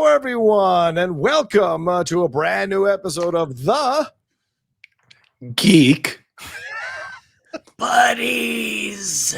Hello, everyone, and welcome to a brand new episode of the Geek Buddies.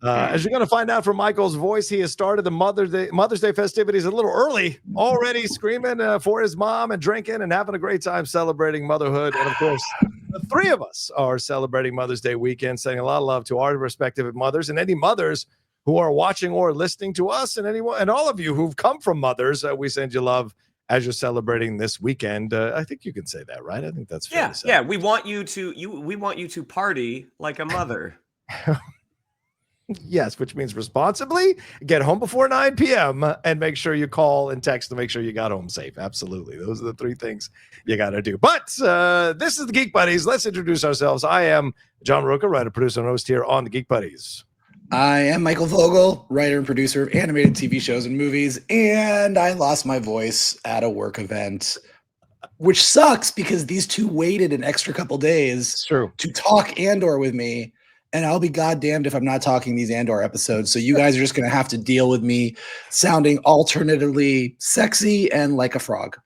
As you're going to find out from Michael's voice, he has started the Mother's Day festivities a little early, already screaming for his mom and drinking and having a great time celebrating motherhood. And of course, the three of us are celebrating Mother's Day weekend, sending a lot of love to our respective mothers and any mothers who are watching or listening to us, and anyone and all of you who've come from mothers. We send you love as you're celebrating this weekend. I think you can say that, right? I think that's fair to say. Yeah. We want you to party like a mother. Yes, which means responsibly, get home before 9 p.m. and make sure you call and text to make sure you got home safe. Absolutely. Those are the three things you got to do. But this is the Geek Buddies. Let's introduce ourselves. I am John Rocha, writer, producer, and host here on the Geek Buddies. I am Michael Vogel, writer and producer of animated TV shows and movies, and I lost my voice at a work event, which sucks because these two waited an extra couple days to talk Andor with me, and I'll be goddamned if I'm not talking these Andor episodes, so you guys are just going to have to deal with me sounding alternatively sexy and like a frog.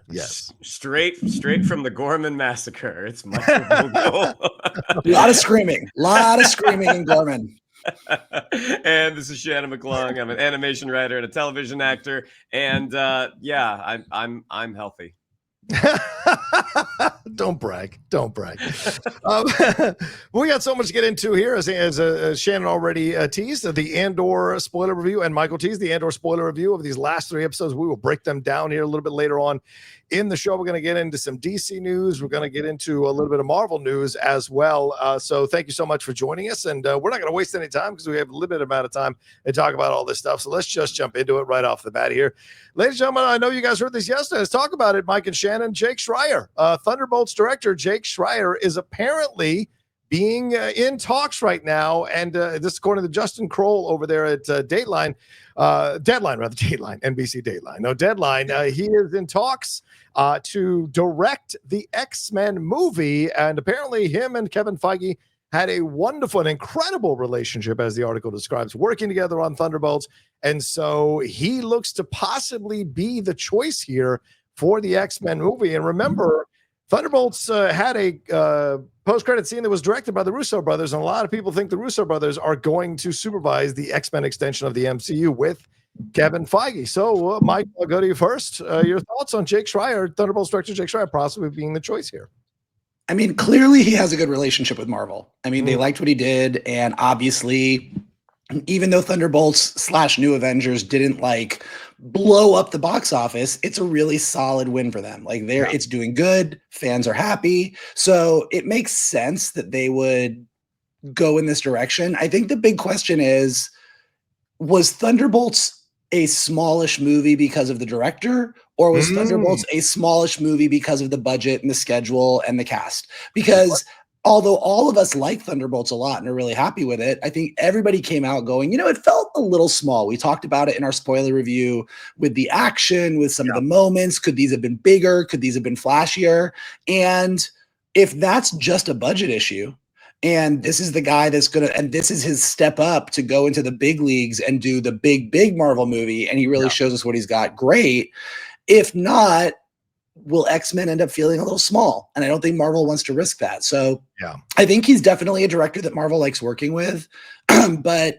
Yes. Straight from the Gorman Massacre. It's Michael Vogel. A lot of screaming in Gorman. And this is Shannon McClung. I'm an animation writer and a television actor. And I'm healthy. Don't brag. We got so much to get into here, as Shannon already teased the Andor spoiler review, and Michael teased the Andor spoiler review of these last three episodes. We will break them down here a little bit later on in the show. We're going to get into some DC news. We're going to get into a little bit of Marvel news as well. So thank you so much for joining us, and we're not going to waste any time because we have a limited amount of time to talk about all this stuff. So let's just jump into it right off the bat here. Ladies and gentlemen, I know you guys heard this yesterday. Let's talk about it. Mike and Shannon. Jake Schreier, Thunderbolts director Jake Schreier, is apparently being in talks right now, and this according to Justin Kroll over there at Deadline, NBC Dateline. No, Deadline. He is in talks to direct the X-Men movie, and apparently him and Kevin Feige had a wonderful and incredible relationship, as the article describes, working together on Thunderbolts, and so he looks to possibly be the choice here for the X-Men movie. And remember, Thunderbolts had a post-credit scene that was directed by the Russo brothers, and a lot of people think the Russo brothers are going to supervise the X-Men extension of the MCU with Kevin Feige. So, Mike, I'll go to you first. Your thoughts on Jake Schreier, Thunderbolts director Jake Schreier, possibly being the choice here? I mean, clearly he has a good relationship with Marvel. I mean, they liked what he did, and obviously, even though Thunderbolts / New Avengers didn't like blow up the box office, it's a really solid win for them. Like it's doing good. Fans are happy. So it makes sense that they would go in this direction. I think the big question is, was Thunderbolts a smallish movie because of the director, or was Thunderbolts a smallish movie because of the budget and the schedule and the cast? Because although all of us like Thunderbolts a lot and are really happy with it, I think everybody came out going, it felt a little small. We talked about it in our spoiler review with the action, with some of the moments. Could these have been bigger? Could these have been flashier? And if that's just a budget issue, and this is the guy and this is his step up to go into the big leagues and do the big Marvel movie, and he really shows us what he's got, great. If not, will X-Men end up feeling a little small? And I don't think Marvel wants to risk that. So I think he's definitely a director that Marvel likes working with. But,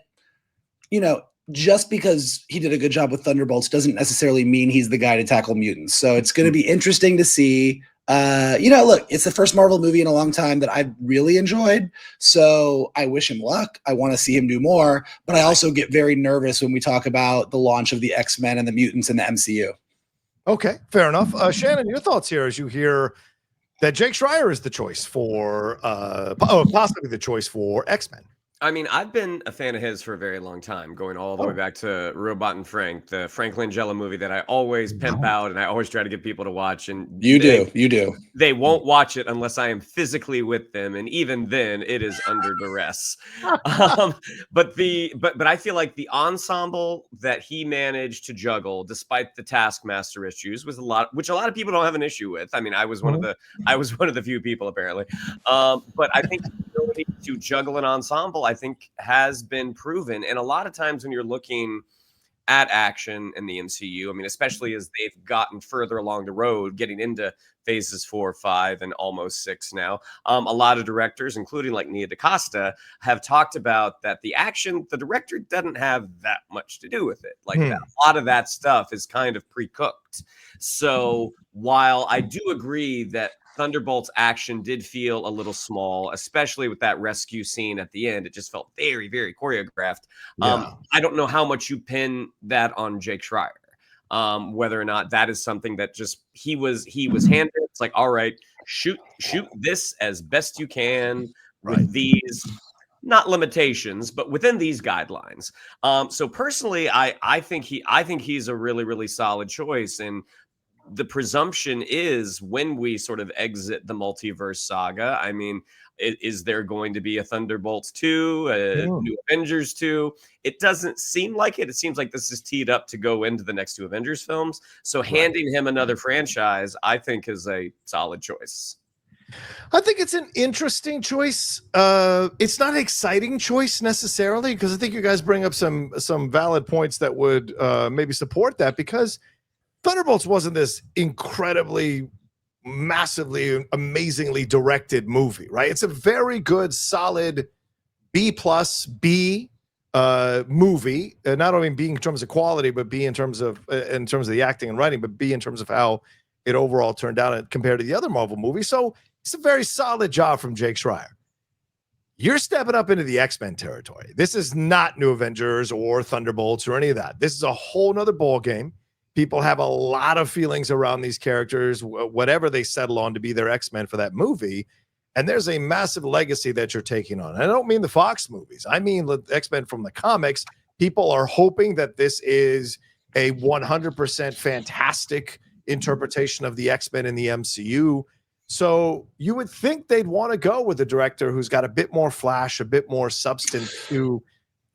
just because he did a good job with Thunderbolts doesn't necessarily mean he's the guy to tackle mutants. So it's going to be interesting to see. Look, it's the first Marvel movie in a long time that I've really enjoyed. So I wish him luck. I want to see him do more. But I also get very nervous when we talk about the launch of the X-Men and the mutants in the MCU. Okay, fair enough. Shannon, your thoughts here as you hear that Jake Schreier is the choice for, possibly the choice for X-Men. I mean, I've been a fan of his for a very long time, going all the way back to Robot and Frank, the Frank Langella movie that I always pimp out and I always try to get people to watch. And You do. They won't watch it unless I am physically with them, and even then, it is under duress. But I feel like the ensemble that he managed to juggle, despite the Taskmaster issues, was which a lot of people don't have an issue with. I mean, I was one of the few people apparently. But I think the ability to juggle an ensemble, I think, has been proven. And a lot of times when you're looking at action in the MCU, I mean, especially as they've gotten further along the road, getting into phases 4, 5, and almost 6 now, a lot of directors, including like Nia DaCosta, have talked about that the director doesn't have that much to do with it. Like that, a lot of that stuff is kind of pre-cooked. So while I do agree that Thunderbolts action did feel a little small, especially with that rescue scene at the end. It just felt very, very choreographed. I don't know how much you pin that on Jake Schreier, whether or not that is something that just he was handed. It's like, all right, shoot this as best you can with these not limitations, but within these guidelines. So personally, I think he's a really, really solid choice. And the presumption is when we sort of exit the multiverse saga, I mean, is there going to be a Thunderbolts 2, a New Avengers 2? It doesn't seem like it. It seems like this is teed up to go into the next 2 Avengers films. So handing him another franchise, I think, is a solid choice. I think it's an interesting choice. It's not an exciting choice necessarily, because I think you guys bring up some valid points that would maybe support that, because Thunderbolts wasn't this incredibly, massively, amazingly directed movie, right? It's a very good, solid B+ movie. Not only B in terms of quality, but B in terms of the acting and writing, but B in terms of how it overall turned out compared to the other Marvel movies. So it's a very solid job from Jake Schreier. You're stepping up into the X-Men territory. This is not New Avengers or Thunderbolts or any of that. This is a whole nother ball game. People have a lot of feelings around these characters, whatever they settle on to be their X-Men for that movie. And there's a massive legacy that you're taking on. And I don't mean the Fox movies. I mean the X-Men from the comics. People are hoping that this is a 100% fantastic interpretation of the X-Men in the MCU. So you would think they'd want to go with a director who's got a bit more flash, a bit more substance to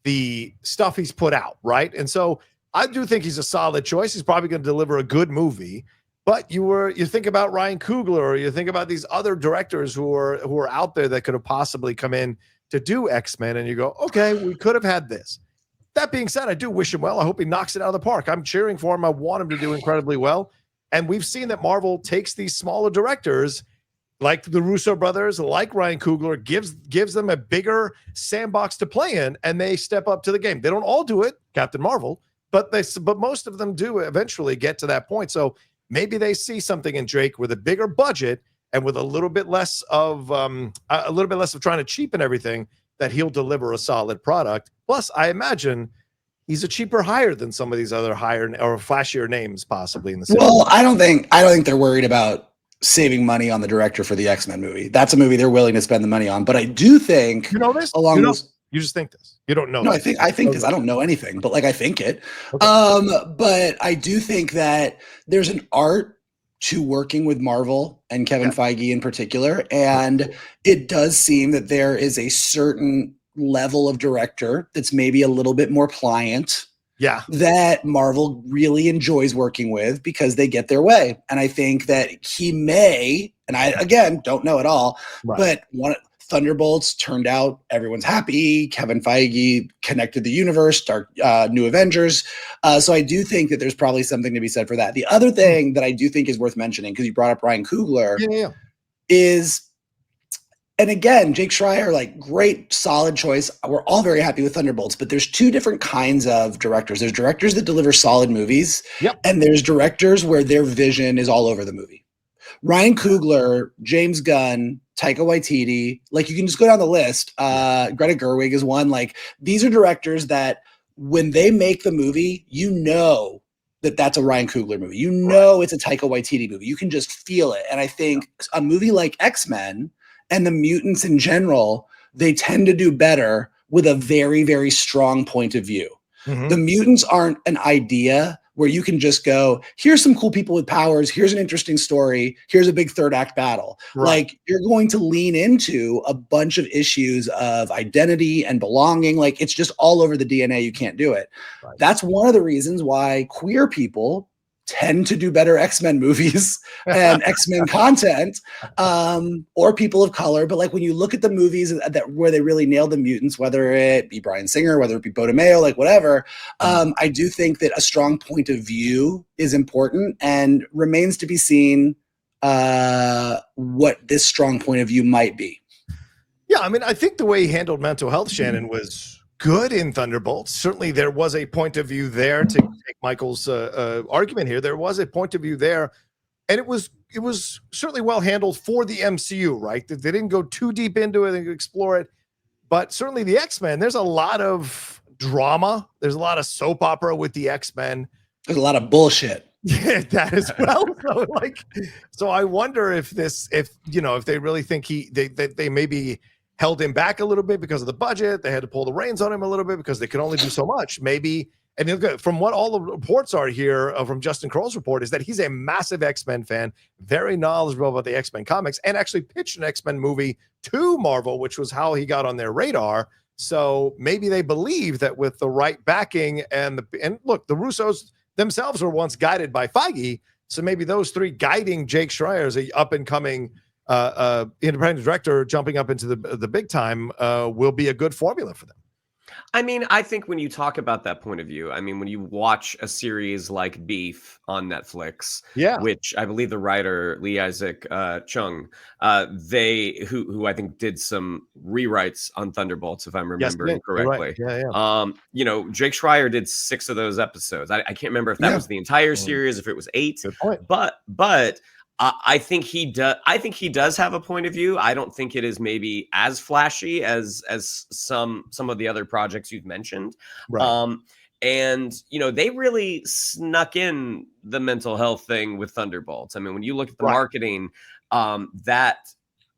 the stuff he's put out, right? And so I do think he's a solid choice. He's probably going to deliver a good movie. But you think about Ryan Coogler, or you think about these other directors who are out there that could have possibly come in to do X-Men, and you go, okay, we could have had this. That being said, I do wish him well. I hope he knocks it out of the park. I'm cheering for him. I want him to do incredibly well. And we've seen that Marvel takes these smaller directors like the Russo brothers, like Ryan Coogler, gives them a bigger sandbox to play in, and they step up to the game. They don't all do it, Captain Marvel, but most of them do eventually get to that point. So maybe they see something in Drake with a bigger budget and with a little bit less of trying to cheapen everything, that he'll deliver a solid product. Plus, I imagine he's a cheaper hire than some of these other higher or flashier names possibly in the city. Well, I don't think they're worried about saving money on the director for the X-Men movie. That's a movie they're willing to spend the money on. But I do think you just think this. You don't know. No, I think this. I don't know anything, but I think it. Okay. But I do think that there's an art to working with Marvel and Kevin Feige in particular. And it does seem that there is a certain level of director that's maybe a little bit more pliant. Yeah. That Marvel really enjoys working with because they get their way. And I think that he may, and I, again, don't know at all, but Thunderbolts turned out, everyone's happy. Kevin Feige connected the universe, start New Avengers. So I do think that there's probably something to be said for that. The other thing that I do think is worth mentioning, because you brought up Ryan Coogler, is, and again, Jake Schreier, great, solid choice. We're all very happy with Thunderbolts, but there's two different kinds of directors. There's directors that deliver solid movies, and there's directors where their vision is all over the movie. Ryan Coogler, James Gunn, Taika Waititi, you can just go down the list. Greta Gerwig is one. These are directors that when they make the movie, you know that that's a Ryan Coogler movie. You know it's a Taika Waititi movie. You can just feel it. And I think a movie like X-Men and the mutants in general, they tend to do better with a very, very strong point of view. Mhm. The mutants aren't an idea where you can just go, here's some cool people with powers, here's an interesting story, here's a big third act battle. Right. Like, you're going to lean into a bunch of issues of identity and belonging. Like, it's just all over the DNA. You can't do it. Right. That's one of the reasons why queer people tend to do better X-Men movies and X-Men content, or people of color. But like, when you look at the movies that where they really nail the mutants, whether it be Bryan Singer, whether it be Bo DeMayo, like whatever, I do think that a strong point of view is important, and remains to be seen what this strong point of view might be. Yeah, I mean, I think the way he handled mental health, Shannon, was good in Thunderbolts. Certainly, there was a point of view there. To take Michael's argument here, there was a point of view there, and it was certainly well handled for the MCU. Right, they didn't go too deep into it and explore it, but certainly the X-Men. There's a lot of drama. There's a lot of soap opera with the X-Men. There's a lot of bullshit. Yeah, that as well. So I wonder if they really think they maybe held him back a little bit because of the budget. They had to pull the reins on him a little bit because they could only do so much. Maybe, and from what all the reports are here from Justin Kroll's report, is that he's a massive X-Men fan, very knowledgeable about the X-Men comics, and actually pitched an X-Men movie to Marvel, which was how he got on their radar. So maybe they believe that with the right backing and look, the Russos themselves were once guided by Feige. So maybe those three guiding Jake Schreier as a up and coming independent director jumping up into the big time will be a good formula for them. I mean, I think when you talk about that point of view, I mean, when you watch a series like Beef on Netflix, which I believe the writer Lee Isaac Chung, who I think did some rewrites on Thunderbolts, if I'm remembering correctly. Right. Jake Schreier did 6 of those episodes. I can't remember if that was the entire series, if it was 8. Good point. But I think he does. I think he does have a point of view. I don't think it is maybe as flashy as some of the other projects you've mentioned. Right. And they really snuck in the mental health thing with Thunderbolts. I mean, when you look at the marketing, that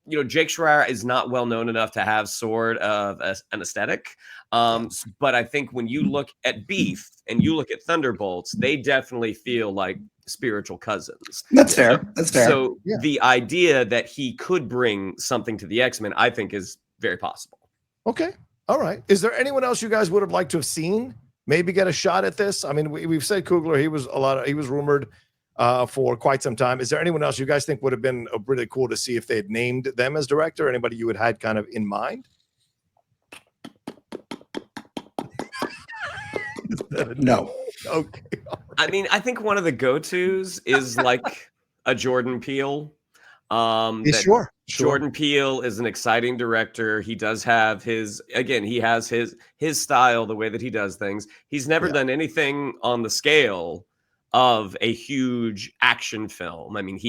Jake Schreier is not well known enough to have sort of an aesthetic. But I think when you look at Beef and you look at Thunderbolts, they definitely feel like spiritual cousins. That's fair. So the idea that he could bring something to the X-Men, I think, is very possible. Okay. All right. Is there anyone else you guys would have liked to have seen maybe get a shot at this? I mean, we've said Coogler, he was rumored for quite some time. Is there anyone else you guys think would have been really cool to see if they had named them as director? Anybody you had kind of in mind? No. Okay. I mean, I think one of the go-tos is like a Jordan Peele. Sure. Jordan Peele is an exciting director. He does have his style, the way that he does things. He's never done anything on the scale of a huge action film. I mean,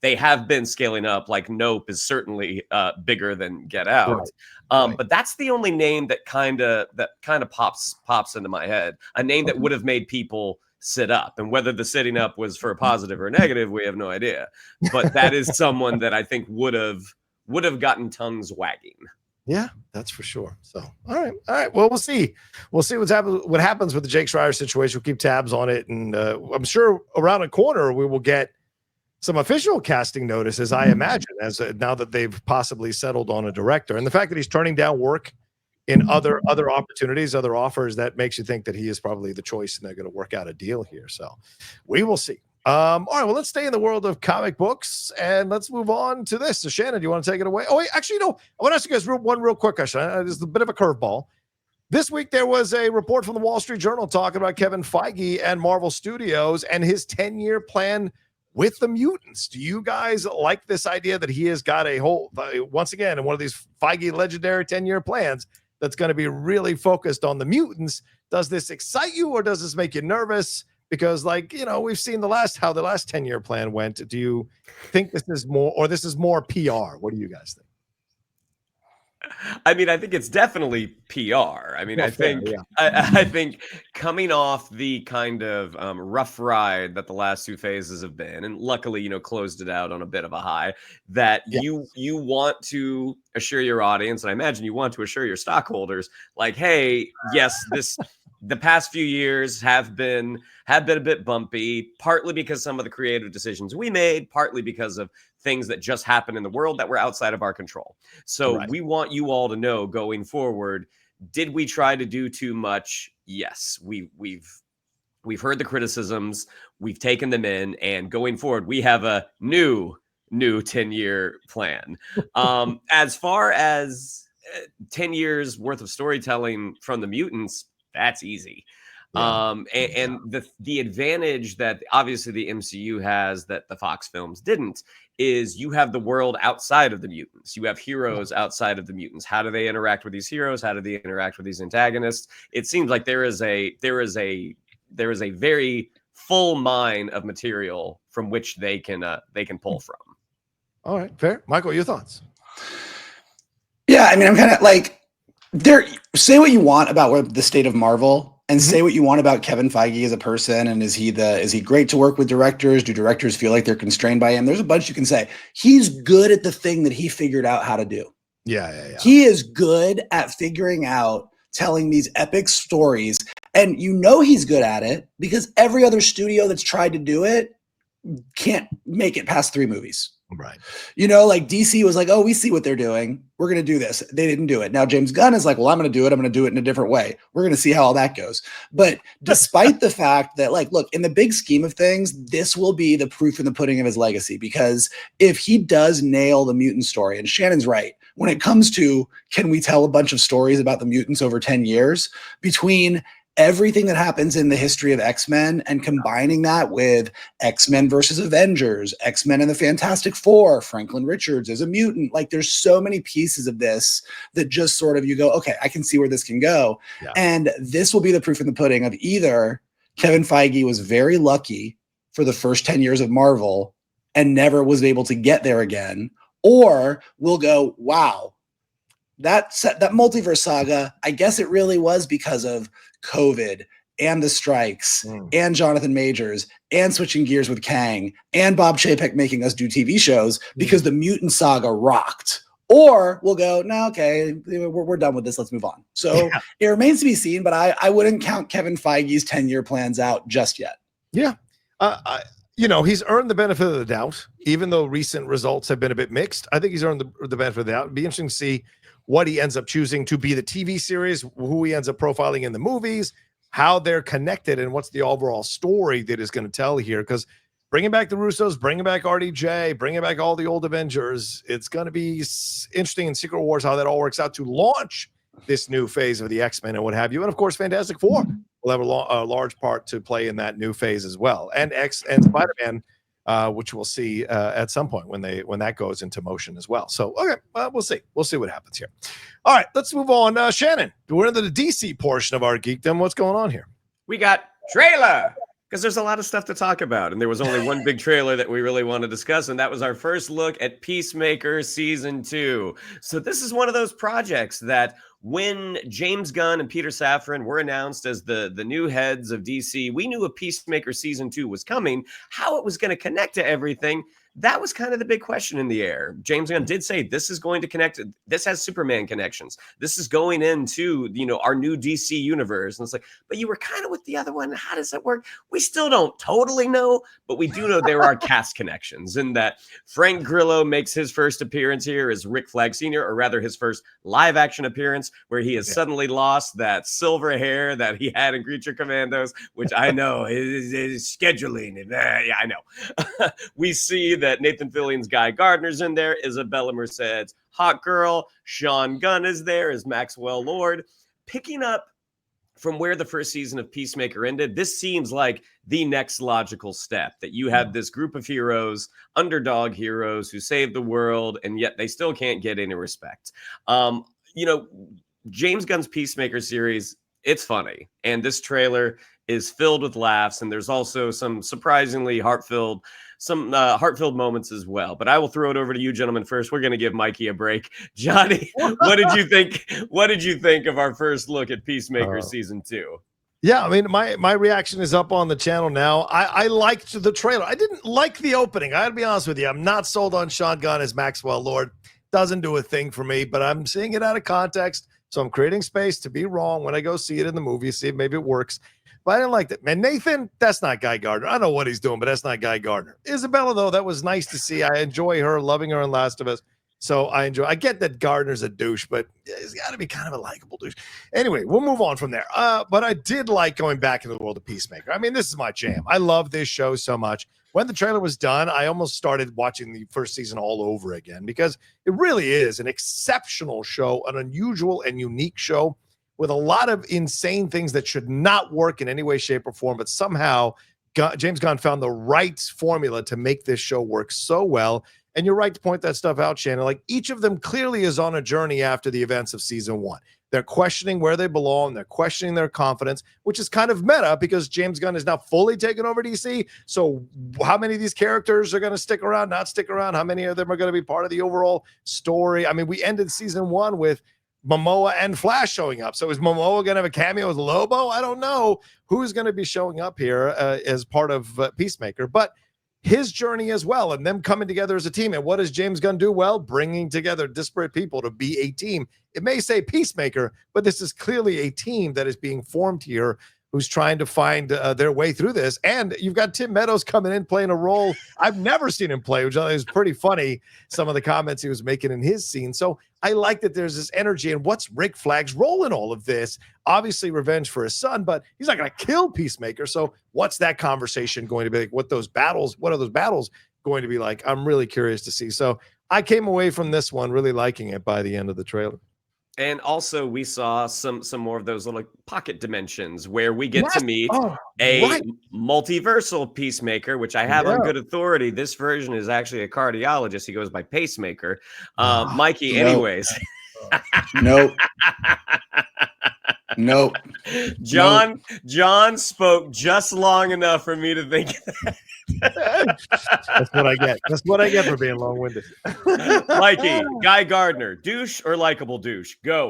they have been scaling up. Like Nope is certainly bigger than Get Out. But that's the only name that kind of pops into my head. A name that would have made people sit up, and whether the sitting up was for a positive or a negative, we have no idea. But that is someone that I think would have gotten tongues wagging. Yeah, that's for sure. So, all right. Well, we'll see. What happens with the Jake Schreier situation. We'll keep tabs on it, and I'm sure around the corner we will get some official casting notices. I imagine, as now that they've possibly settled on a director, and the fact that he's turning down work in other opportunities, other offers, that makes you think that he is probably the choice, and they're going to work out a deal here. So, we will see. All right, well, let's stay in the world of comic books and let's move on to this. So, Shannon, do you want to take it away? Oh, wait, actually, no. I want to ask you guys one real quick question. This is a bit of a curveball. This week, there was a report from the Wall Street Journal talking about Kevin Feige and Marvel Studios and his 10-year plan with the mutants. Do you guys like this idea that he has got a whole, once again, in one of these Feige legendary 10-year plans that's going to be really focused on the mutants? Does this excite you or does this make you nervous? Because, we've seen how the last 10-year plan went. Do you think this is more PR? What do you guys think? I mean, I think it's definitely PR. I mean, Well, I fair, think yeah. I think coming off the kind of rough ride that the last two phases have been, and luckily, closed it out on a bit of a high, that Yeah. you want to assure your audience, and I imagine you want to assure your stockholders, like, hey, yes, the past few years have been a bit bumpy, partly because some of the creative decisions we made, partly because of things that just happened in the world that were outside of our control. So Right. we want you all to know going forward, did we try to do too much? Yes, we've heard the criticisms, we've taken them in, and going forward, we have a new 10-year plan. As far as 10 years worth of storytelling from the mutants, that's easy. Yeah. And the advantage that obviously the MCU has that the Fox films didn't is you have the world outside of the mutants. You have heroes outside of the mutants. How do they interact with these heroes? How do they interact with these antagonists? It seems like there is a very full mine of material from which they can pull from. All right, fair. Michael, your thoughts? Yeah, I mean, I'm kind of like, say what you want about the state of Marvel, and say what you want about Kevin Feige as a person, and is he great to work with directors? Do directors feel like they're constrained by him? There's a bunch you can say. He's good at the thing that he figured out how to do. Yeah. He is good at figuring out telling these epic stories, and he's good at it because every other studio that's tried to do it can't make it past 3 movies. Right. Like DC was like, oh, we see what they're doing, we're going to do this. They didn't do it. Now James Gunn is like, well, I'm going to do it. I'm going to do it in a different way. We're going to see how all that goes. But despite the fact that, like, look, in the big scheme of things, this will be the proof in the pudding of his legacy, because if he does nail the mutant story, and Shannon's right, when it comes to, can we tell a bunch of stories about the mutants over 10 years, between everything that happens in the history of X-Men and combining that with X-Men versus Avengers, X-Men and the Fantastic Four, Franklin Richards is a mutant. Like, there's so many pieces of this that just sort of, you go, okay, I can see where this can go. Yeah. And this will be the proof in the pudding of either Kevin Feige was very lucky for the first 10 years of Marvel and never was able to get there again, or we'll go, wow, that multiverse saga, I guess it really was because of COVID and the strikes and Jonathan Majors and switching gears with Kang and Bob Chapek making us do TV shows because the Mutant Saga rocked. Or we'll go, no, okay, we're done with this. Let's move on. So it remains to be seen, but I wouldn't count Kevin Feige's 10-year plans out just yet. Yeah. He's earned the benefit of the doubt, even though recent results have been a bit mixed. I think he's earned the benefit of the doubt. It'd be interesting to see what he ends up choosing to be the TV series, who he ends up profiling in the movies, how they're connected, and what's the overall story that is going to tell here. Because bringing back the Russos, bringing back RDJ, bringing back all the old Avengers, it's going to be interesting in Secret Wars how that all works out to launch this new phase of the X-Men and what have you. And of course, Fantastic Four will have a large part to play in that new phase as well. And Spider-Man, which we'll see at some point when that goes into motion as well. So, okay, we'll see. We'll see what happens here. All right, let's move on. Shannon, we're into the DC portion of our geekdom. What's going on here? We got trailer, because there's a lot of stuff to talk about, and there was only one big trailer that we really want to discuss, and that was our first look at Peacemaker Season 2. So this is one of those projects that when James Gunn and Peter Safran were announced as the new heads of DC, we knew a Peacemaker Season 2 was coming. How it was going to connect to everything, that was kind of the big question in the air. James Gunn did say this is going to connect. This has Superman connections. This is going into, our new DC universe. And it's like, but you were kind of with the other one. How does that work? We still don't totally know, but we do know there are cast connections, and that Frank Grillo makes his first appearance here as Rick Flag Sr., or rather his first live action appearance, where he has suddenly lost that silver hair that he had in Creature Commandos, which I know is scheduling. Yeah, I know. We see that Nathan Fillion's Guy Gardner's in there, Isabella Merced's Hawk Girl, Sean Gunn is there as Maxwell Lord. Picking up from where the first season of Peacemaker ended, this seems like the next logical step, that you have this group of heroes, underdog heroes who save the world, and yet they still can't get any respect. James Gunn's Peacemaker series, it's funny, and this trailer is filled with laughs, and there's also some surprisingly heart-filled heart-filled moments as well. But I will throw it over to you gentlemen first. We're going to give Mikey a break. Johnny, what did you think? What did you think of our first look at Peacemaker season 2? Yeah, I mean, my reaction is up on the channel now. I liked the trailer. I didn't like the opening. I got to be honest with you. I'm not sold on Sean Gunn as Maxwell Lord. Doesn't do a thing for me, but I'm seeing it out of context. So I'm creating space to be wrong when I go see it in the movie, see if maybe it works. But I didn't like that. Man, Nathan, that's not Guy Gardner. I know what he's doing, but that's not Guy Gardner. Isabella, though, that was nice to see. I enjoy her, loving her in Last of Us. So I get that Gardner's a douche, but he's got to be kind of a likable douche. Anyway, we'll move on from there. But I did like going back into the world of Peacemaker. I mean, this is my jam. I love this show so much. When the trailer was done, I almost started watching the first season all over again because it really is an exceptional show, an unusual and unique show with a lot of insane things that should not work in any way, shape, or form. But somehow James Gunn found the right formula to make this show work so well. And you're right to point that stuff out, Shannon. Like, each of them clearly is on a journey after the events of season 1. They're questioning where they belong. They're questioning their confidence, which is kind of meta because James Gunn is now fully taken over DC. So how many of these characters are going to stick around, not stick around? How many of them are going to be part of the overall story? I mean, we ended season 1 with Momoa and Flash showing up. So is Momoa going to have a cameo as Lobo? I don't know who's going to be showing up here as part of Peacemaker. But his journey as well, and them coming together as a team. And what does James Gunn do well? Bringing together disparate people to be a team. It may say Peacemaker, but this is clearly a team that is being formed here who's trying to find their way through this. And you've got Tim Meadows coming in playing a role I've never seen him play, which I think is pretty funny, some of the comments he was making in his scene. So I like that there's this energy. And what's Rick Flag's role in all of this? Obviously revenge for his son, but he's not going to kill Peacemaker. So what's that conversation going to be like? What are those battles going to be like? I'm really curious to see. So I came away from this one really liking it by the end of the trailer. And also, we saw some more of those little pocket dimensions where we get to meet a multiversal Peacemaker, which I have on good authority. This version is actually a cardiologist. He goes by Pacemaker. Mikey, anyways. Nope. Nope. John spoke just long enough for me to think that. That's what I get. That's what I get for being long-winded. Mikey, Guy Gardner, douche or likable douche? Go.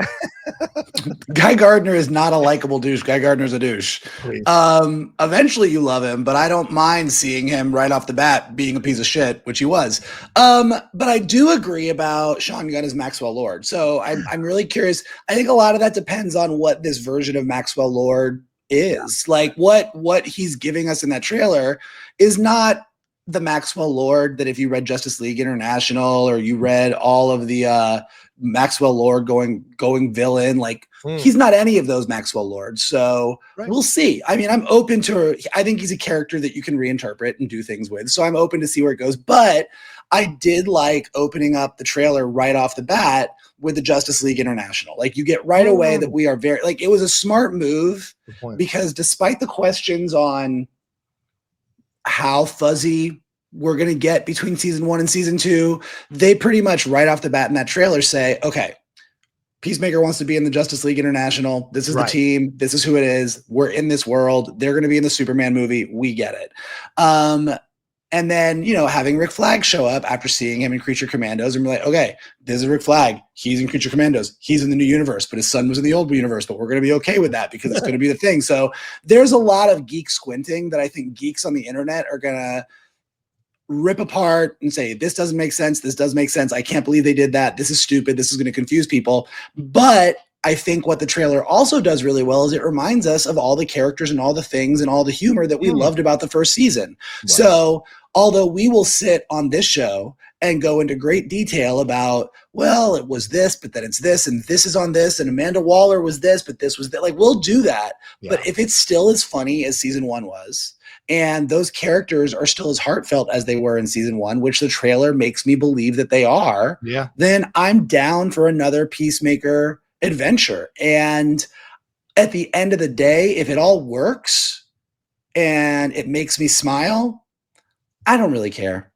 Guy Gardner is not a likable douche. Guy Gardner's a douche. Eventually you love him, but I don't mind seeing him right off the bat being a piece of shit, which he was. But I do agree about Sean Gunn as Maxwell Lord. So I'm really curious. I think a lot of that depends on what this version of Maxwell Lord is. Like what he's giving us in that trailer is not the Maxwell Lord that if you read Justice League International or you read all of the Maxwell Lord going villain, like he's not any of those Maxwell Lords. So we'll see. I mean, I'm open to, I think he's a character that you can reinterpret and do things with. So I'm open to see where it goes. But I did like opening up the trailer right off the bat with the Justice League International. Like, you get right away that we are very, like, it was a smart move because despite the questions on how fuzzy we're going to get between season 1 and season 2, they pretty much right off the bat in that trailer say, okay, Peacemaker wants to be in the Justice League International. This is the team. This is who it is. We're in this world. They're going to be in the Superman movie. We get it. And then, you know, having Rick Flag show up after seeing him in Creature Commandos and be like, okay, this is Rick Flag. He's in Creature Commandos. He's in the new universe, but his son was in the old universe, but we're going to be okay with that because it's going to be the thing. So there's a lot of geek squinting that I think geeks on the internet are going to rip apart and say, this doesn't make sense. This does make sense. I can't believe they did that. This is stupid. This is going to confuse people. But I think what the trailer also does really well is it reminds us of all the characters and all the things and all the humor that we loved about the first season. So although we will sit on this show and go into great detail about, well, it was this, but then it's this, and this is on this, and Amanda Waller was this, but this was that. Like, we'll do that. But if it's still as funny as season 1 was, and those characters are still as heartfelt as they were in season 1, which the trailer makes me believe that they are, then I'm down for another Peacemaker adventure. And at the end of the day, if it all works and it makes me smile, I don't really care.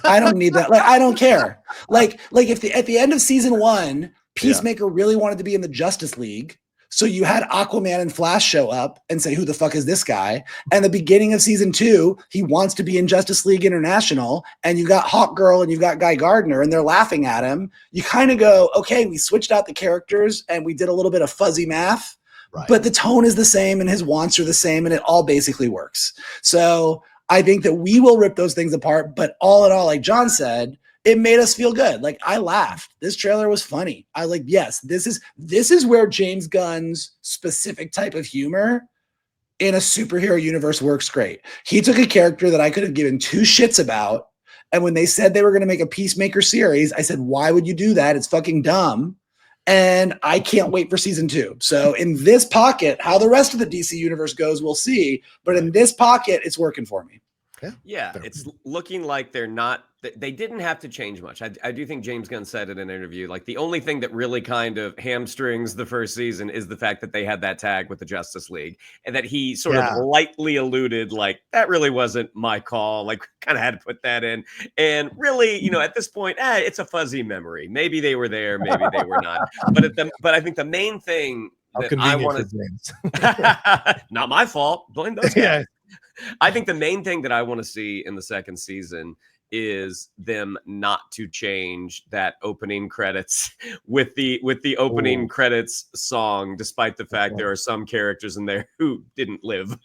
I don't need that. Like, I don't care. Like if at the end of season 1, Peacemaker really wanted to be in the Justice League, So you had Aquaman and Flash show up and say, who the fuck is this guy? And the beginning of season 2, he wants to be in Justice League International, and you got Hawkgirl and you've got Guy Gardner, and they're laughing at him. You kind of go, okay, we switched out the characters and we did a little bit of fuzzy math, but the tone is the same and his wants are the same, and it all basically works. So I think that we will rip those things apart, but all in all, like John said, it made us feel good. Like, I laughed. This trailer was funny. I like, yes, this is where James Gunn's specific type of humor in a superhero universe works great. He took a character that I could have given 2 shits about, and when they said they were going to make a Peacemaker series, I said, why would you do that? It's fucking dumb. And I can't wait for season 2. So in this pocket, how the rest of the DC universe goes, we'll see. But in this pocket, it's working for me. Yeah, it's looking like they didn't have to change much. I do think James Gunn said in an interview, like, the only thing that really kind of hamstrings the first season is the fact that they had that tag with the Justice League, and that he sort of lightly alluded, like, that really wasn't my call. Like, kind of had to put that in. And really, at this point, it's a fuzzy memory. Maybe they were there, maybe they were not. But I think the main thing that I want to, not my fault. Blame those guys. I think the main thing that I want to see in the second season is them not to change that opening credits with the opening credits song, despite the fact there are some characters in there who didn't live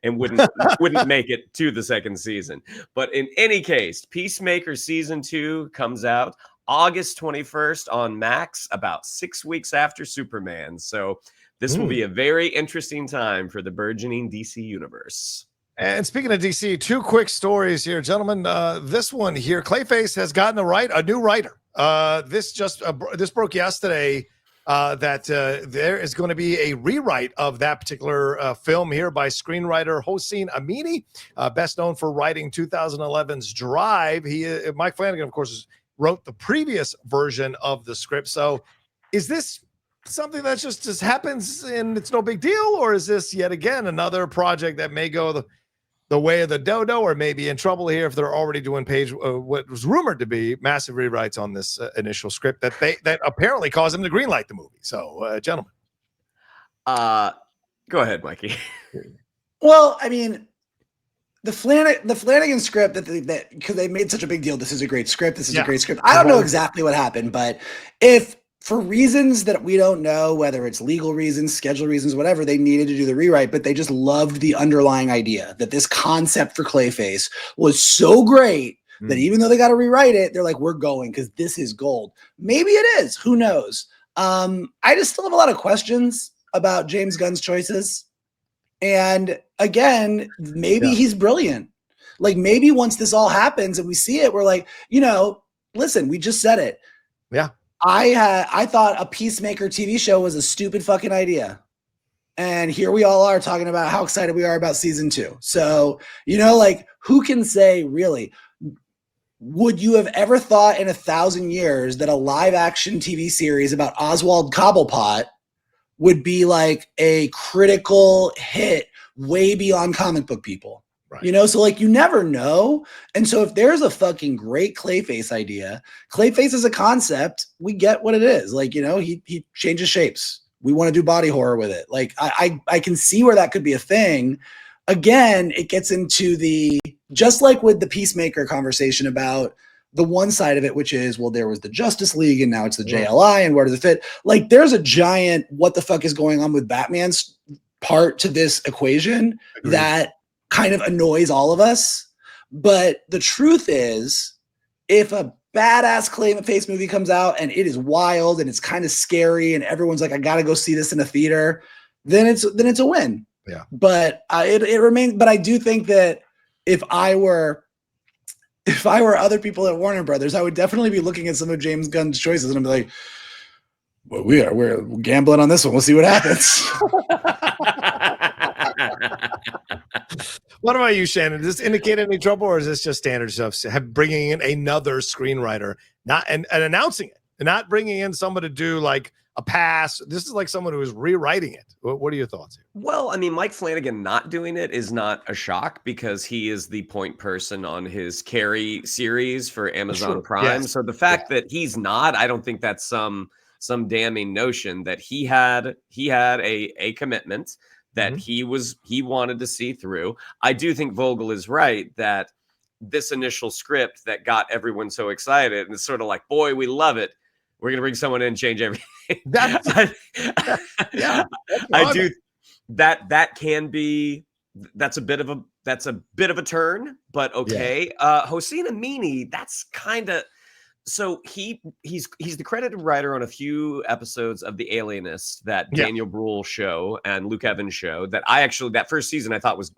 and wouldn't make it to the second season. But in any case, Peacemaker season 2 comes out August 21st on Max, about 6 weeks after Superman. So this will be a very interesting time for the burgeoning DC universe. And speaking of DC, 2 quick stories here, gentlemen. This one here, Clayface has gotten a new writer. This broke yesterday that there is going to be a rewrite of that particular film here by screenwriter Hossein Amini, best known for writing 2011's Drive. Mike Flanagan, of course, wrote the previous version of the script. So is this something that just happens and it's no big deal, or is this yet again another project that may go the way of the dodo, or maybe in trouble here if they're already doing what was rumored to be massive rewrites on this initial script that apparently caused them to greenlight the movie? So, gentlemen, go ahead, Mikey. Well, I mean, the Flanagan script that because they made such a big deal. This is a great script. This is a great script. I don't know exactly what happened, but if for reasons that we don't know, whether it's legal reasons, schedule reasons, whatever, they needed to do the rewrite, but they just loved the underlying idea that this concept for Clayface was so great that even though they got to rewrite it, they're like, we're going because this is gold. Maybe it is. Who knows? I just still have a lot of questions about James Gunn's choices. And again, maybe he's brilliant. Like, maybe once this all happens and we see it, we're like, listen, we just said it. Yeah. I thought a Peacemaker TV show was a stupid fucking idea. And here we all are talking about how excited we are about season 2. So, like, who can say really, would you have ever thought in 1,000 years that a live action TV series about Oswald Cobblepot would be like a critical hit way beyond comic book people? Right. So like, you never know. And so if there's a fucking great Clayface idea, Clayface is a concept, we get what it is. Like, he changes shapes. We want to do body horror with it. Like, I can see where that could be a thing. Again, it gets into just like with the Peacemaker conversation about the one side of it, which is, well, there was the Justice League and now it's the JLI, and where does it fit? Like, there's a giant, what the fuck is going on with Batman's part to this equation that kind of annoys all of us. But the truth is, if a badass Clayface movie comes out and it is wild and it's kind of scary and everyone's like, I gotta go see this in a theater, then it's a win. Yeah. But it remains. But I do think that if I were other people at Warner Brothers, I would definitely be looking at some of James Gunn's choices and I'm like, well, we're gambling on this one. We'll see what happens. What about you, Shannon? Does this indicate any trouble, or is this just standard stuff? Bringing in another screenwriter, and announcing it, and not bringing in somebody to do like a pass. This is like someone who is rewriting it. What are your thoughts here? Well, I mean, Mike Flanagan not doing it is not a shock because he is the point person on his Carrie series for Amazon Prime. Yes. So the fact that he's not, I don't think that's some some damning notion that he had a commitment that he wanted to see through. I do think Vogel is right that this initial script that got everyone so excited, and it's sort of like, boy, we love it. We're gonna bring someone in and change everything. I do. That can be. That's a bit of a turn, but okay. Hossein Amini, that's kind of. So he's the credited writer on a few episodes of The Alienist, that Daniel Bruhl show and Luke Evans show that that first season I thought was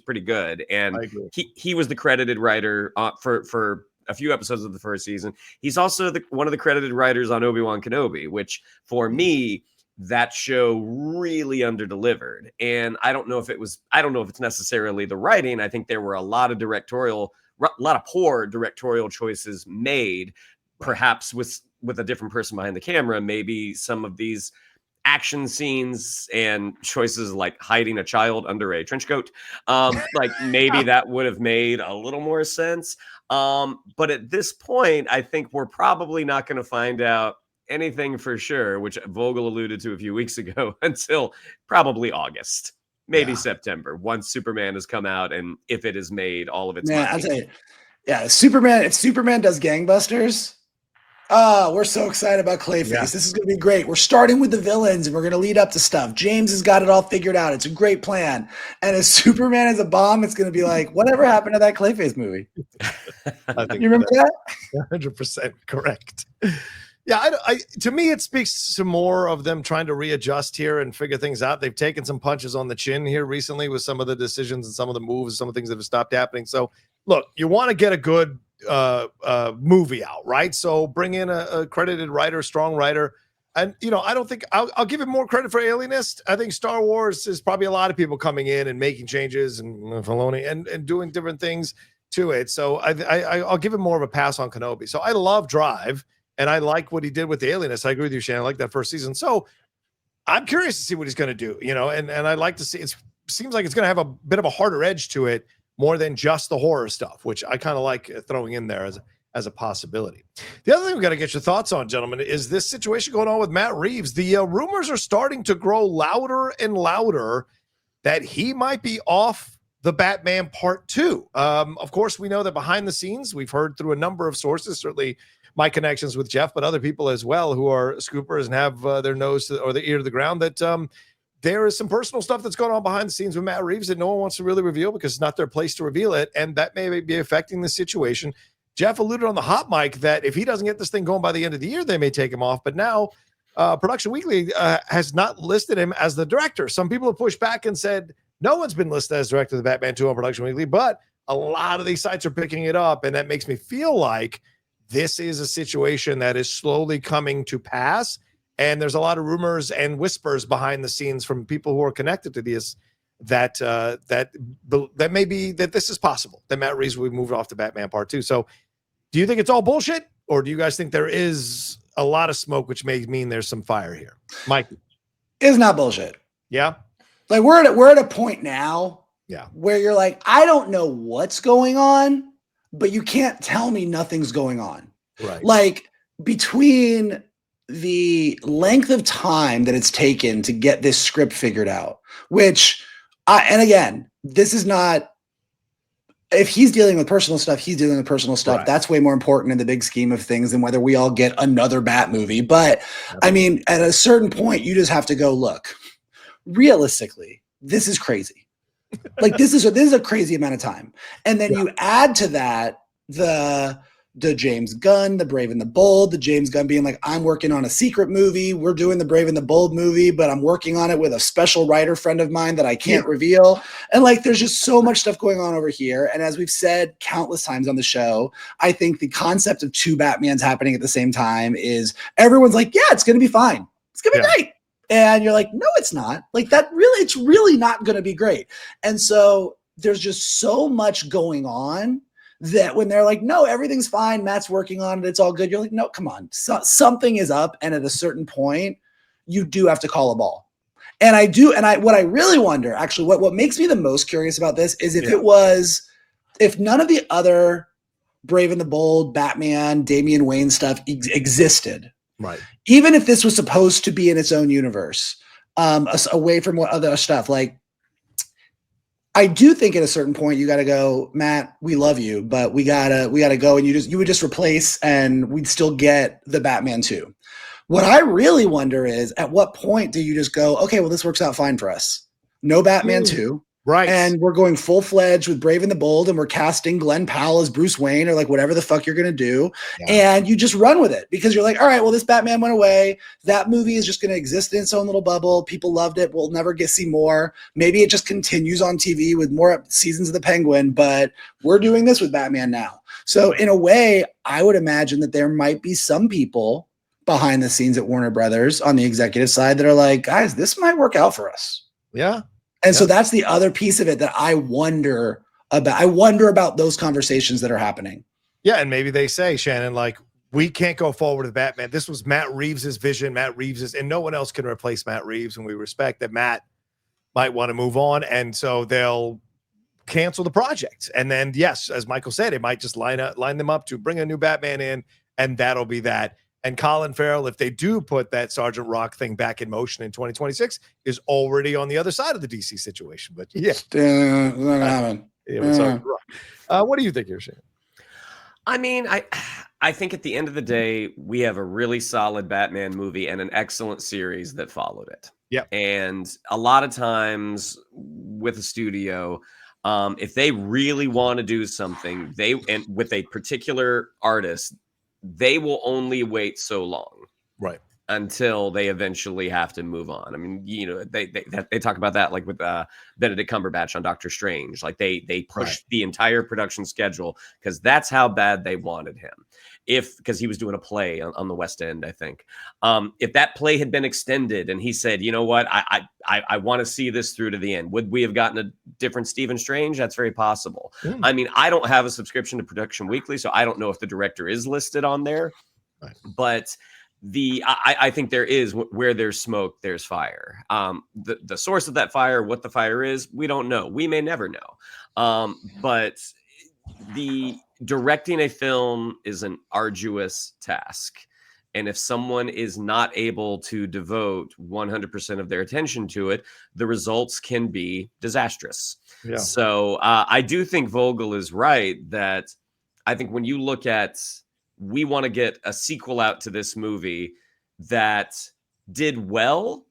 pretty good, and he was the credited writer for a few episodes of the first season. He's also one of the credited writers on Obi-Wan Kenobi, which for me, that show really underdelivered. And I don't know if it's necessarily the writing. I think there were a lot of poor directorial choices made, perhaps with a different person behind the camera. Maybe some of these action scenes and choices like hiding a child under a trench coat, like maybe that would have made a little more sense. But at this point, I think we're probably not going to find out anything for sure, which Vogel alluded to a few weeks ago, until probably August. Maybe September, once Superman has come out and if it has made all of its money. I'll tell you, if Superman does gangbusters, we're so excited about Clayface. This is going to be great. We're starting with the villains and we're going to lead up to stuff. James has got it all figured out. It's a great plan. And if Superman is a bomb, it's going to be like, whatever happened to that Clayface movie? I think you remember that? 100% correct. Yeah, to me, it speaks to more of them trying to readjust here and figure things out. They've taken some punches on the chin here recently with some of the decisions and some of the moves, some of the things that have stopped happening. So, look, you want to get a good movie out, right? So bring in a credited writer, strong writer. And, I don't think I'll give it more credit for Alienist. I think Star Wars is probably a lot of people coming in and making changes and Filoni and doing different things to it. So I'll give it more of a pass on Kenobi. So I love Drive. And I like what he did with the Alienist. I agree with you, Shannon. I like that first season. So I'm curious to see what he's going to do, and I'd like to see. It seems like it's going to have a bit of a harder edge to it, more than just the horror stuff, which I kind of like throwing in there as a possibility. The other thing we got to get your thoughts on, gentlemen, is this situation going on with Matt Reeves. The rumors are starting to grow louder and louder that he might be off the Batman Part 2. Of course, we know that behind the scenes, we've heard through a number of sources, certainly my connections with Jeff, but other people as well who are scoopers and have their nose or their ear to the ground, that there is some personal stuff that's going on behind the scenes with Matt Reeves that no one wants to really reveal because it's not their place to reveal it. And that may be affecting the situation. Jeff alluded on the hot mic that if he doesn't get this thing going by the end of the year, they may take him off. But now Production Weekly has not listed him as the director. Some people have pushed back and said no one's been listed as director of the Batman 2 on Production Weekly, but a lot of these sites are picking it up. And that makes me feel like this is a situation that is slowly coming to pass. And there's a lot of rumors and whispers behind the scenes from people who are connected to this that may be that this is possible, that Matt Reeves will be moved off to Batman Part 2. So do you think it's all bullshit, or do you guys think there is a lot of smoke, which may mean there's some fire here? Mike? It's not bullshit. Yeah? Like we're at a point now where you're like, I don't know what's going on, but you can't tell me nothing's going on. Right. Like between the length of time that it's taken to get this script figured out, which and again, this is not, if he's dealing with personal stuff, he's dealing with personal stuff. Right. That's way more important in the big scheme of things than whether we all get another Bat movie. But I mean, at a certain point, you just have to go, look, realistically, this is crazy. Like this is a crazy amount of time. And then you add to that the James Gunn, the Brave and the Bold, the James Gunn being like, I'm working on a secret movie. We're doing the Brave and the Bold movie, but I'm working on it with a special writer friend of mine that I can't reveal. And like, there's just so much stuff going on over here. And as we've said countless times on the show, I think the concept of two Batmans happening at the same time is everyone's like, yeah, it's going to be fine. It's going to be great. And you're like, no, it's not. Like it's really not going to be great. And so there's just so much going on that when they're like, no, everything's fine, Matt's working on it, it's all good. You're like, no, come on. Something is up. And at a certain point, you do have to call a ball. And what I really wonder, actually, what makes me the most curious about this is if none of the other Brave and the Bold, Batman, Damian Wayne stuff existed, Right. Even if this was supposed to be in its own universe, away from what other stuff, like, I do think at a certain point you got to go, Matt, we love you, but we gotta go, and you would just replace, and we'd still get the Batman 2. What I really wonder is, at what point do you just go, okay, well, this works out fine for us. No Batman 2. Right. And we're going full-fledged with Brave and the Bold, and we're casting Glenn Powell as Bruce Wayne, or like whatever the fuck you're going to do. Yeah. And you just run with it, because you're like, all right, well, this Batman went away. That movie is just going to exist in its own little bubble. People loved it. We'll never see more. Maybe it just continues on TV with more seasons of the Penguin, but we're doing this with Batman now. So in a way, I would imagine that there might be some people behind the scenes at Warner Brothers on the executive side that are like, guys, this might work out for us. Yeah. And so that's the other piece of it that I wonder about. I wonder about those conversations that are happening. Yeah, and maybe they say, Shannon, like, we can't go forward with Batman. This was Matt Reeves' vision. Matt Reeves' and no one else can replace Matt Reeves, and we respect that Matt might want to move on, and so they'll cancel the project. And then, yes, as Michael said, it might just line them up to bring a new Batman in, and that'll be that. And Colin Farrell, if they do put that Sergeant Rock thing back in motion in 2026, is already on the other side of the DC situation. But yeah, what do you think here, Shane? I mean, I think at the end of the day, we have a really solid Batman movie and an excellent series that followed it. Yeah, and a lot of times with a studio, if they really want to do something, and with a particular artist, they will only wait so long, right, until they eventually have to move on. I mean, you know, they talk about that, like with Benedict Cumberbatch on Doctor Strange. Like they pushed the entire production schedule because that's how bad they wanted him. Because he was doing a play on the West End, I think. If that play had been extended and he said, you know what, I want to see this through to the end, would we have gotten a different Stephen Strange? That's very possible. I mean, I don't have a subscription to Production Weekly, so I don't know if the director is listed on there. Right. But I think there is, where there's smoke, there's fire. The source of that fire, what the fire is, we don't know. We may never know. But the directing a film is an arduous task. And if someone is not able to devote 100% of their attention to it, the results can be disastrous. Yeah. So I do think Vogel is right that I think when you look at, we want to get a sequel out to this movie that did well,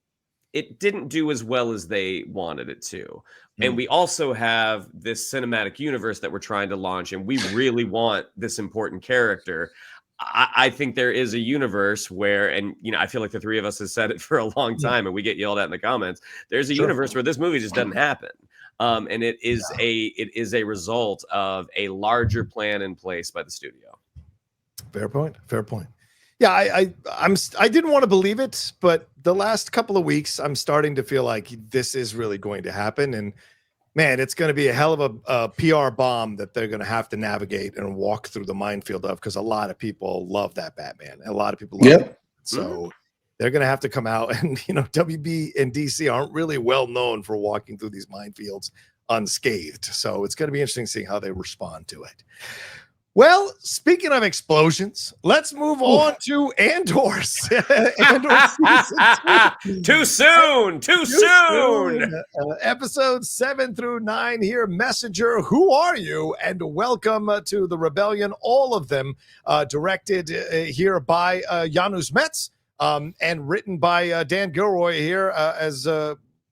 it didn't do as well as they wanted it to. And we also have this cinematic universe that we're trying to launch, and we really want this important character. I think there is a universe where, and you know, I feel like the three of us have said it for a long time, and we get yelled at in the comments. There's a universe where this movie just doesn't happen, and it is a result of a larger plan in place by the studio. Fair point. Fair point. Yeah, I didn't want to believe it, but the last couple of weeks, I'm starting to feel like this is really going to happen. And man, it's going to be a hell of a PR bomb that they're going to have to navigate and walk through the minefield of, because a lot of people love that Batman. A lot of people love it. So they're going to have to come out, and you know, WB and DC aren't really well known for walking through these minefields unscathed. So it's going to be interesting to see how they respond to it. Well, speaking of explosions, let's move on to Andor. Andor season 2. Too soon. Episodes 7 through 9 here. Messenger, who are you? And welcome to the Rebellion. All of them directed here by Janusz Metz and written by Dan Gilroy here, as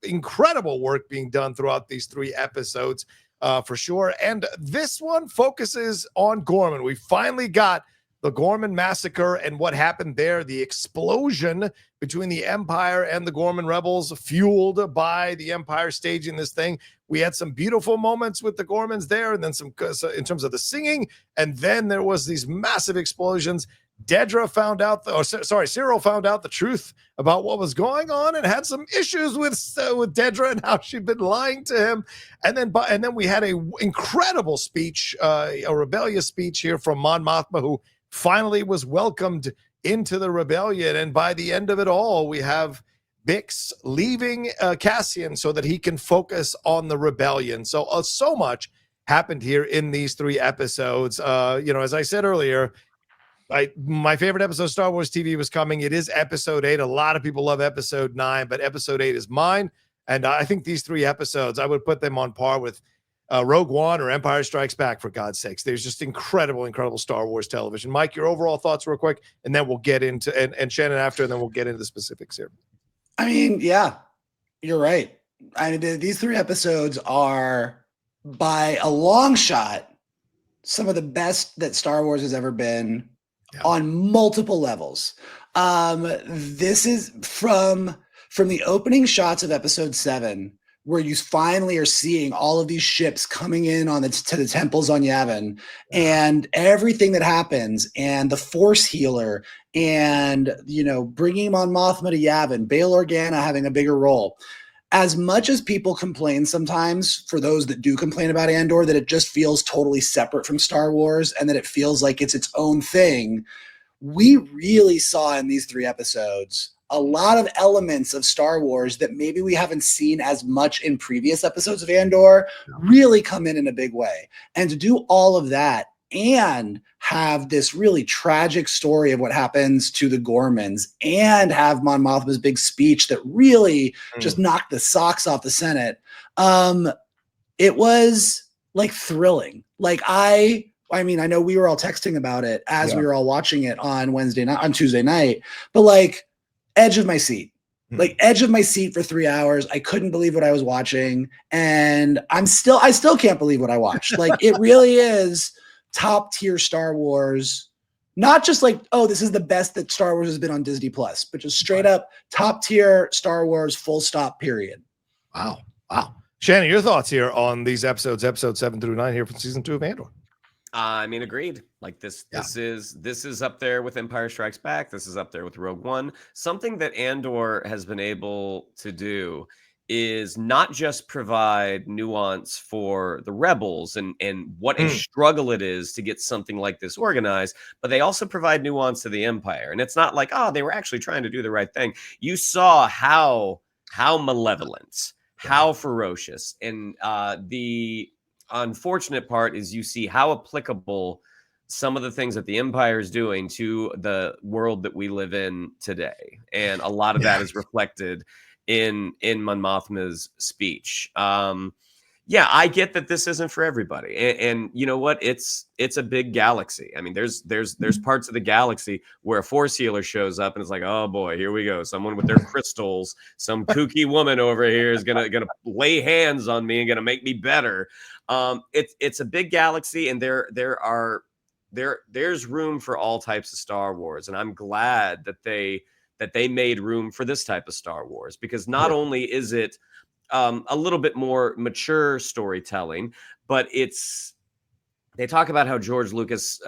incredible work being done throughout these 3 episodes. For sure. And this one focuses on Gorman. We finally got the Gorman massacre and what happened there, the explosion between the Empire and the Gorman rebels, fueled by the Empire staging this thing. We had some beautiful moments with the Gormans there, and then some in terms of the singing, and then there was these massive explosions. Dedra found out, Cyril found out the truth about what was going on and had some issues with Dedra and how she'd been lying to him. And then we had a incredible speech, a rebellious speech here from Mon Mothma, who finally was welcomed into the rebellion. And by the end of it all, we have Bix leaving Cassian so that he can focus on the rebellion. So much happened here in these 3 episodes. You know, as I said earlier, My favorite episode of Star Wars TV was coming. It is episode 8. A lot of people love episode 9, but episode 8 is mine. And I think these 3 episodes, I would put them on par with Rogue One or Empire Strikes Back, for God's sakes. There's just incredible Star Wars television. Mike, your overall thoughts real quick, and then we'll get into, and Shannon after, and then we'll get into the specifics here. I mean, yeah, you're right. I mean, these 3 episodes are, by a long shot, some of the best that Star Wars has ever been on multiple levels. This is from the opening shots of episode 7, where you finally are seeing all of these ships coming in to the temples on Yavin, and everything that happens, and the Force healer, and bringing Mon Mothma to Yavin, Bail Organa having a bigger role. As much as people complain sometimes, for those that do complain about Andor, that it just feels totally separate from Star Wars and that it feels like it's its own thing, we really saw in these 3 episodes a lot of elements of Star Wars that maybe we haven't seen as much in previous episodes of Andor really come in a big way. And to do all of that and have this really tragic story of what happens to the Gormans and have Mon Mothma's big speech that really just knocked the socks off the Senate. It was like thrilling. Like I mean, I know we were all texting about it as we were all watching it on Tuesday night, but like edge of my seat for 3 hours. I couldn't believe what I was watching. And I still can't believe what I watched. Like it really is top tier Star Wars, not just like, oh, this is the best that Star Wars has been on Disney Plus, but just straight up top tier Star Wars, full stop, period. Wow. Shannon, your thoughts here on these episodes 7 through 9 here from season 2 of Andor. I mean, agreed. Like this is up there with Empire Strikes Back. This is up there with Rogue One. Something that Andor has been able to do is not just provide nuance for the rebels and what a struggle it is to get something like this organized, but they also provide nuance to the Empire. And it's not like, oh, they were actually trying to do the right thing. You saw how malevolent, how ferocious, and the unfortunate part is you see how applicable some of the things that the Empire is doing to the world that we live in today. And a lot of that is reflected in Mon Mothma's speech. I get that this isn't for everybody. And you know what? It's a big galaxy. I mean, there's parts of the galaxy where a Force healer shows up and it's like, oh boy, here we go. Someone with their crystals, some kooky woman over here is gonna lay hands on me and gonna make me better. It's a big galaxy, and there's room for all types of Star Wars. And I'm glad that they made room for this type of Star Wars, because not only is it a little bit more mature storytelling, but they talk about how George Lucas,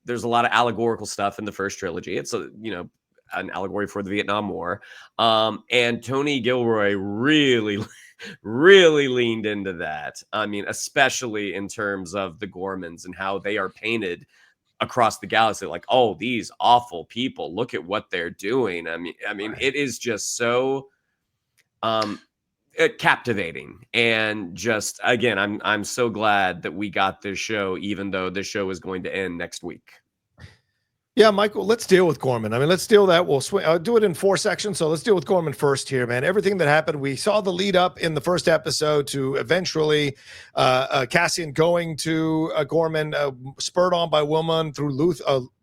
there's a lot of allegorical stuff in the first trilogy. It's an allegory for the Vietnam War. And Tony Gilroy really leaned into that. I mean, especially in terms of the Gormans and how they are painted across the galaxy, like, oh, these awful people, look at what they're doing. I mean, it is just so captivating. And just, again, I'm so glad that we got this show, even though this show is going to end next week. Yeah, Michael, let's deal with Gorman. I mean, let's deal that. We'll do it in 4 sections. So let's deal with Gorman first here, man. Everything that happened, we saw the lead up in the first episode to eventually Cassian going to Gorman, spurred on by Wilmon through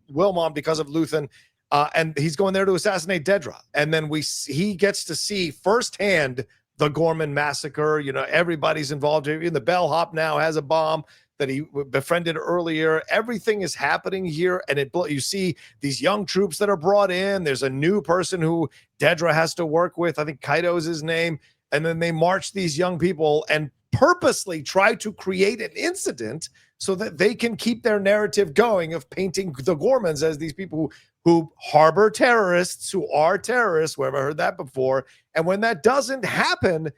Wilmon because of Luthen. And he's going there to assassinate Dedra. And then he gets to see firsthand the Gorman massacre. You know, everybody's involved. Even the bellhop now has a bomb that he befriended earlier. Everything is happening here, and you see these young troops that are brought in. There's a new person who Dedra has to work with. I think Kaito is his name. And then they march these young people and purposely try to create an incident so that they can keep their narrative going of painting the Gormans as these people who harbor terrorists, who are terrorists. Where have I heard that before? And when that doesn't happen,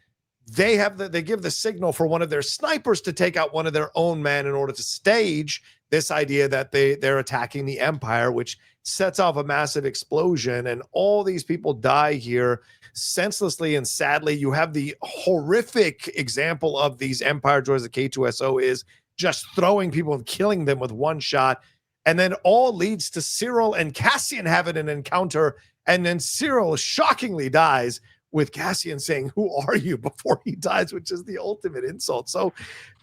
they give the signal for one of their snipers to take out one of their own men in order to stage this idea that they're attacking the Empire, which sets off a massive explosion. And all these people die here senselessly and sadly. You have the horrific example of these Empire droids. The K2SO is just throwing people and killing them with one shot. And then all leads to Cyril and Cassian having an encounter. And then Cyril shockingly dies with Cassian saying, "Who are you?" before he dies, which is the ultimate insult. So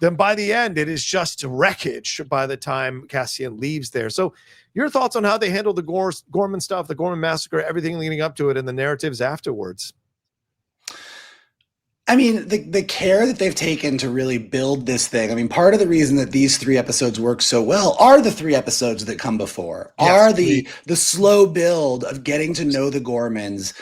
then by the end, it is just wreckage by the time Cassian leaves there. So your thoughts on how they handled the Gorman stuff, the Gorman massacre, everything leading up to it, and the narratives afterwards? I mean, the care that they've taken to really build this thing. I mean, part of the reason that these 3 episodes work so well are the 3 episodes that come before, are the slow build of getting to know the Gormans,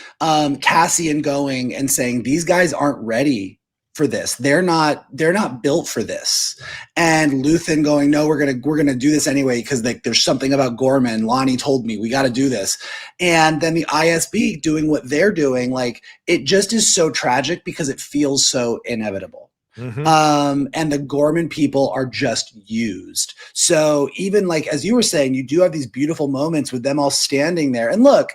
Cassian going and saying, these guys aren't ready for this. They're not built for this. And Luthen going, no, we're gonna do this anyway because there's something about Gorman. Lonnie told me we got to do this. And then the ISB doing what they're doing, like it just is so tragic because it feels so inevitable. And the Gorman people are just used. So even like as you were saying, you do have these beautiful moments with them all standing there. And look,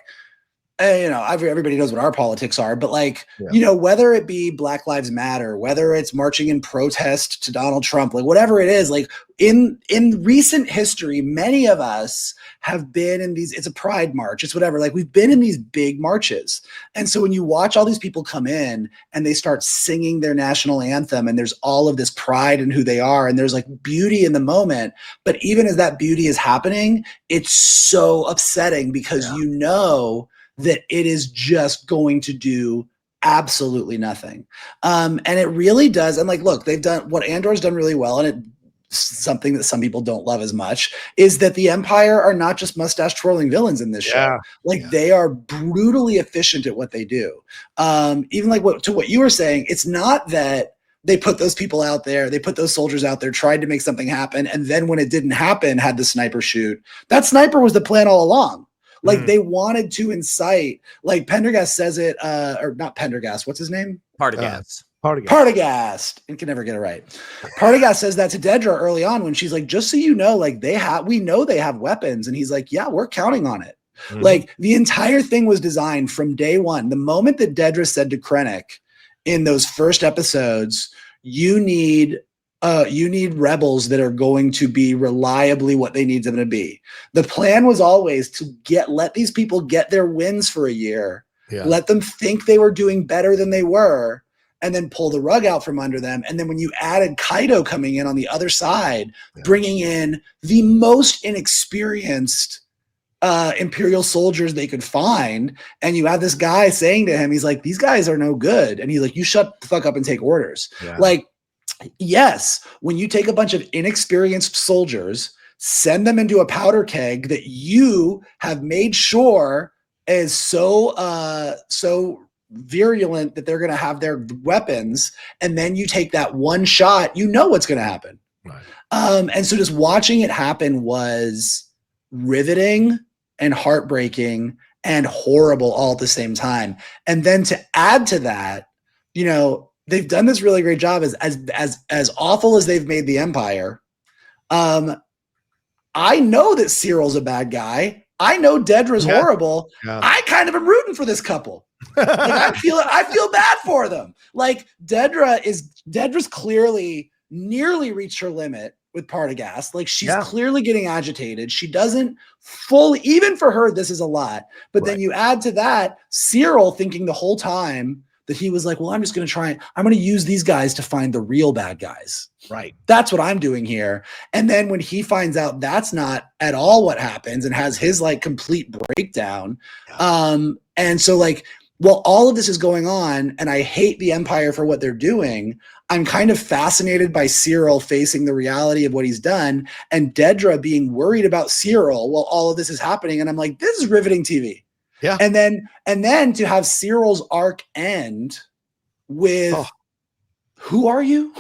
you know, everybody knows what our politics are, but like, you know, whether it be Black Lives Matter, whether it's marching in protest to Donald Trump, like whatever it is, like in recent history, many of us have been in these, it's a pride march, it's whatever, like we've been in these big marches. And so when you watch all these people come in and they start singing their national anthem and there's all of this pride in who they are and there's like beauty in the moment, but even as that beauty is happening, it's so upsetting because you know that it is just going to do absolutely nothing. And it really does. And like, look, they've done what Andor's done really well. And it's something that some people don't love as much is that the Empire are not just mustache twirling villains in this show. Like they are brutally efficient at what they do. Even like what you were saying, it's not that they put those people out there, they put those soldiers out there, tried to make something happen. And then when it didn't happen, had the sniper shoot. That sniper was the plan all along. Like they wanted to incite, like Pendergast says it, or not Pendergast, what's his name? Partagast. Partagast. You can never get it right. Partagast says that to Dedra early on when she's like, just so you know, like we know they have weapons. And he's like, yeah, we're counting on it. Like the entire thing was designed from day one. The moment that Dedra said to Krennic in those first episodes, you need rebels that are going to be reliably what they need them to be. The plan was always to let these people get their wins for a year, let them think they were doing better than they were, and then pull the rug out from under them. And then when you added Kaido coming in on the other side, bringing in the most inexperienced Imperial soldiers they could find, and you have this guy saying to him, he's like, these guys are no good. And he's like, you shut the fuck up and take orders. Like, yes, when you take a bunch of inexperienced soldiers, send them into a powder keg that you have made sure is so virulent that they're going to have their weapons, and then you take that one shot, you know what's going to happen. And so just watching it happen was riveting and heartbreaking and horrible all at the same time. And then to add to that, you know, they've done this really great job as awful as they've made the Empire. I know that Cyril's a bad guy. I know Dedra's horrible. I kind of am rooting for this couple. Like, I feel bad for them. Like Dedra's clearly nearly reached her limit with Partagast. Like she's clearly getting agitated. She doesn't fully, even for her, this is a lot. But then you add to that Cyril thinking the whole time that he was like, well, I'm just going to I'm going to use these guys to find the real bad guys. Right. That's what I'm doing here. And then when he finds out that's not at all what happens and has his like complete breakdown. And so like, well, all of this is going on and I hate the Empire for what they're doing. I'm kind of fascinated by Cyril facing the reality of what he's done and Dedra being worried about Cyril while all of this is happening. And I'm like, this is riveting TV. Yeah. And then to have Cyril's arc end with who are you?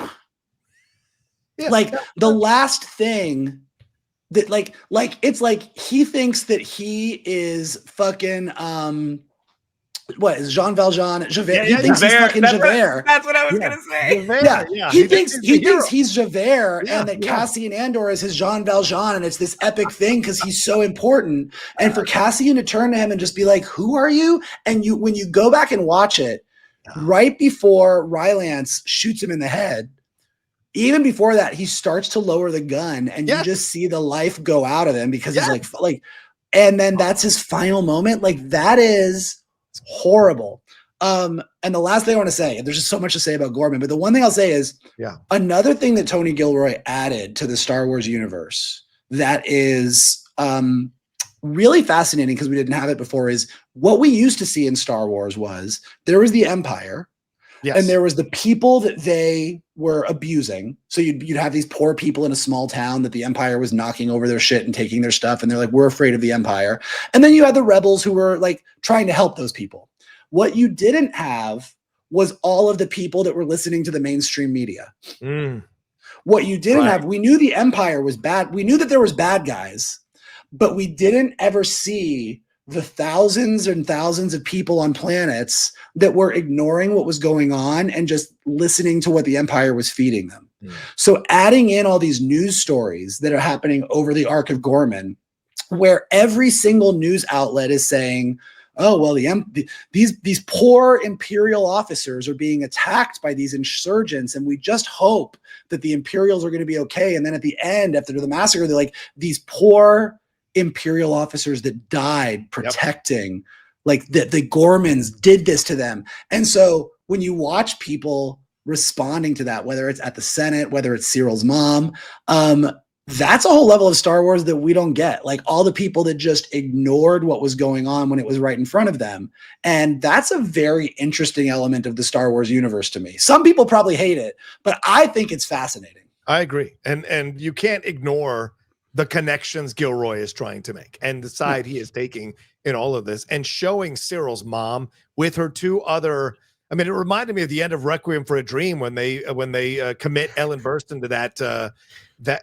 Yeah. Like the last thing that like it's like he thinks that he is fucking what is Jean Valjean? Javert. He thinks he's fucking Javert. That's what I was gonna say. Yeah. He thinks he's Javert, and that Cassian Andor is his Jean Valjean, and it's this epic thing because he's so important. And for Cassian to turn to him and just be like, "Who are you?" And when you go back and watch it, right before Rylance shoots him in the head, even before that, he starts to lower the gun, and Yes. you just see the life go out of him because Yes. he's like, and then that's his final moment. Like, that is horrible. And the last thing I want to say, there's just so much to say about Gorman, but the one thing I'll say is, another thing that Tony Gilroy added to the Star Wars universe that is really fascinating, because we didn't have it before, is what we used to see in Star Wars was there was the Empire. Yes. And there was the people that they were abusing. So you'd have these poor people in a small town that the Empire was knocking over their shit and taking their stuff. And they're like, we're afraid of the Empire. And then you had the rebels who were like trying to help those people. What you didn't have was all of the people that were listening to the mainstream media. What you didn't have, we knew the Empire was bad. We knew that there was bad guys, but we didn't ever see the thousands and thousands of people on planets that were ignoring what was going on and just listening to what the Empire was feeding them. So adding in all these news stories that are happening over the arc of Gorman, where every single news outlet is saying, oh, well, these poor Imperial officers are being attacked by these insurgents, and we just hope that the Imperials are going to be okay. And then at the end, after the massacre, they're like, these poor Imperial officers that died protecting, like the Gormans did this to them. And so when you watch people responding to that, whether it's at the Senate, whether it's Cyril's mom, that's a whole level of Star Wars that we don't get. Like, all the people that just ignored what was going on when it was right in front of them. And that's a very interesting element of the Star Wars universe to me. Some people probably hate it, but I think it's fascinating. I agree. And you can't ignore the connections Gilroy is trying to make and the side he is taking in all of this, and showing Cyril's mom with her two other. I mean, it reminded me of the end of Requiem for a Dream when they commit Ellen Burstyn to that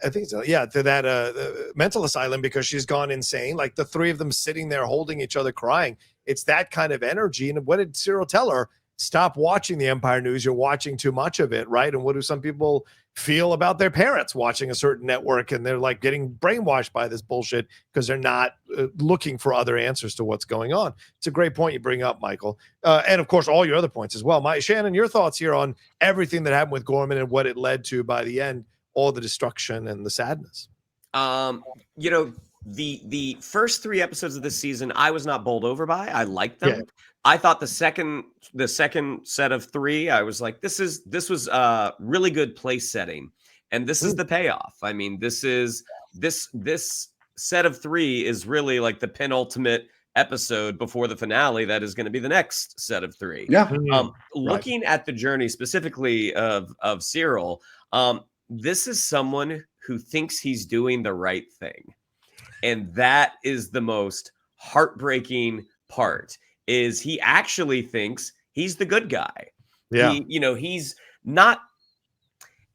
I think so, to that mental asylum because she's gone insane. Like, the three of them sitting there holding each other, crying. It's that kind of energy. And what did Cyril tell her? Stop watching the Empire News. You're watching too much of it, right? And what do some people feel about their parents watching a certain network, and they're like getting brainwashed by this bullshit because they're not looking for other answers to what's going on. It's a great point you bring up, Michael. And of course, all your other points as well. Shannon, your thoughts here on everything that happened with Gorman and what it led to by the end, all the destruction and the sadness. You know, the first 3 episodes of this season, I was not bowled over by. I liked them. Yeah. I thought the second set of 3, I was like, this was really good place setting, and this is the payoff. I mean, this set of 3 is really like the penultimate episode before the finale. That is going to be the next set of 3. Yeah. Looking at the journey specifically of Cyril, this is someone who thinks he's doing the right thing, and that is the most heartbreaking part. Is he actually thinks he's the good guy. Yeah. He's not,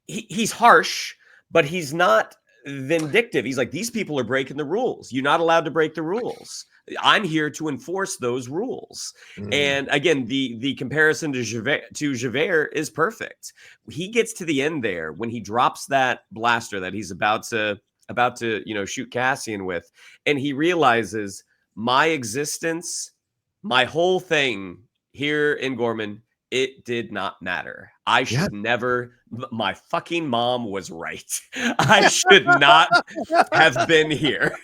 he's harsh, but he's not vindictive. He's like, these people are breaking the rules. You're not allowed to break the rules. I'm here to enforce those rules. And again, the comparison to Javert is perfect. He gets to the end there when he drops that blaster that he's about to shoot Cassian with, and he realizes my existence, my whole thing here in Gorman, it did not matter. I should never. My fucking mom was right. I should not have been here.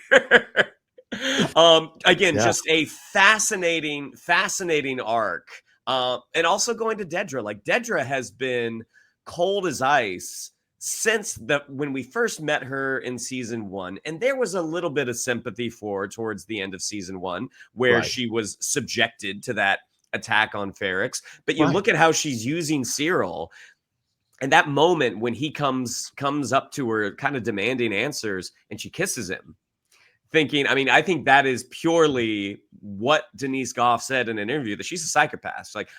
Again, just a fascinating arc. And also going to Dedra. Like, Dedra has been cold as ice since when we first met her in season 1, and there was a little bit of sympathy for her towards the end of season 1, where she was subjected to that attack on Ferrix. But you look at how she's using Cyril, and that moment when he comes up to her, kind of demanding answers, and she kisses him, thinking, I mean, I think that is purely what Denise Goff said in an interview, that she's a psychopath. She's like,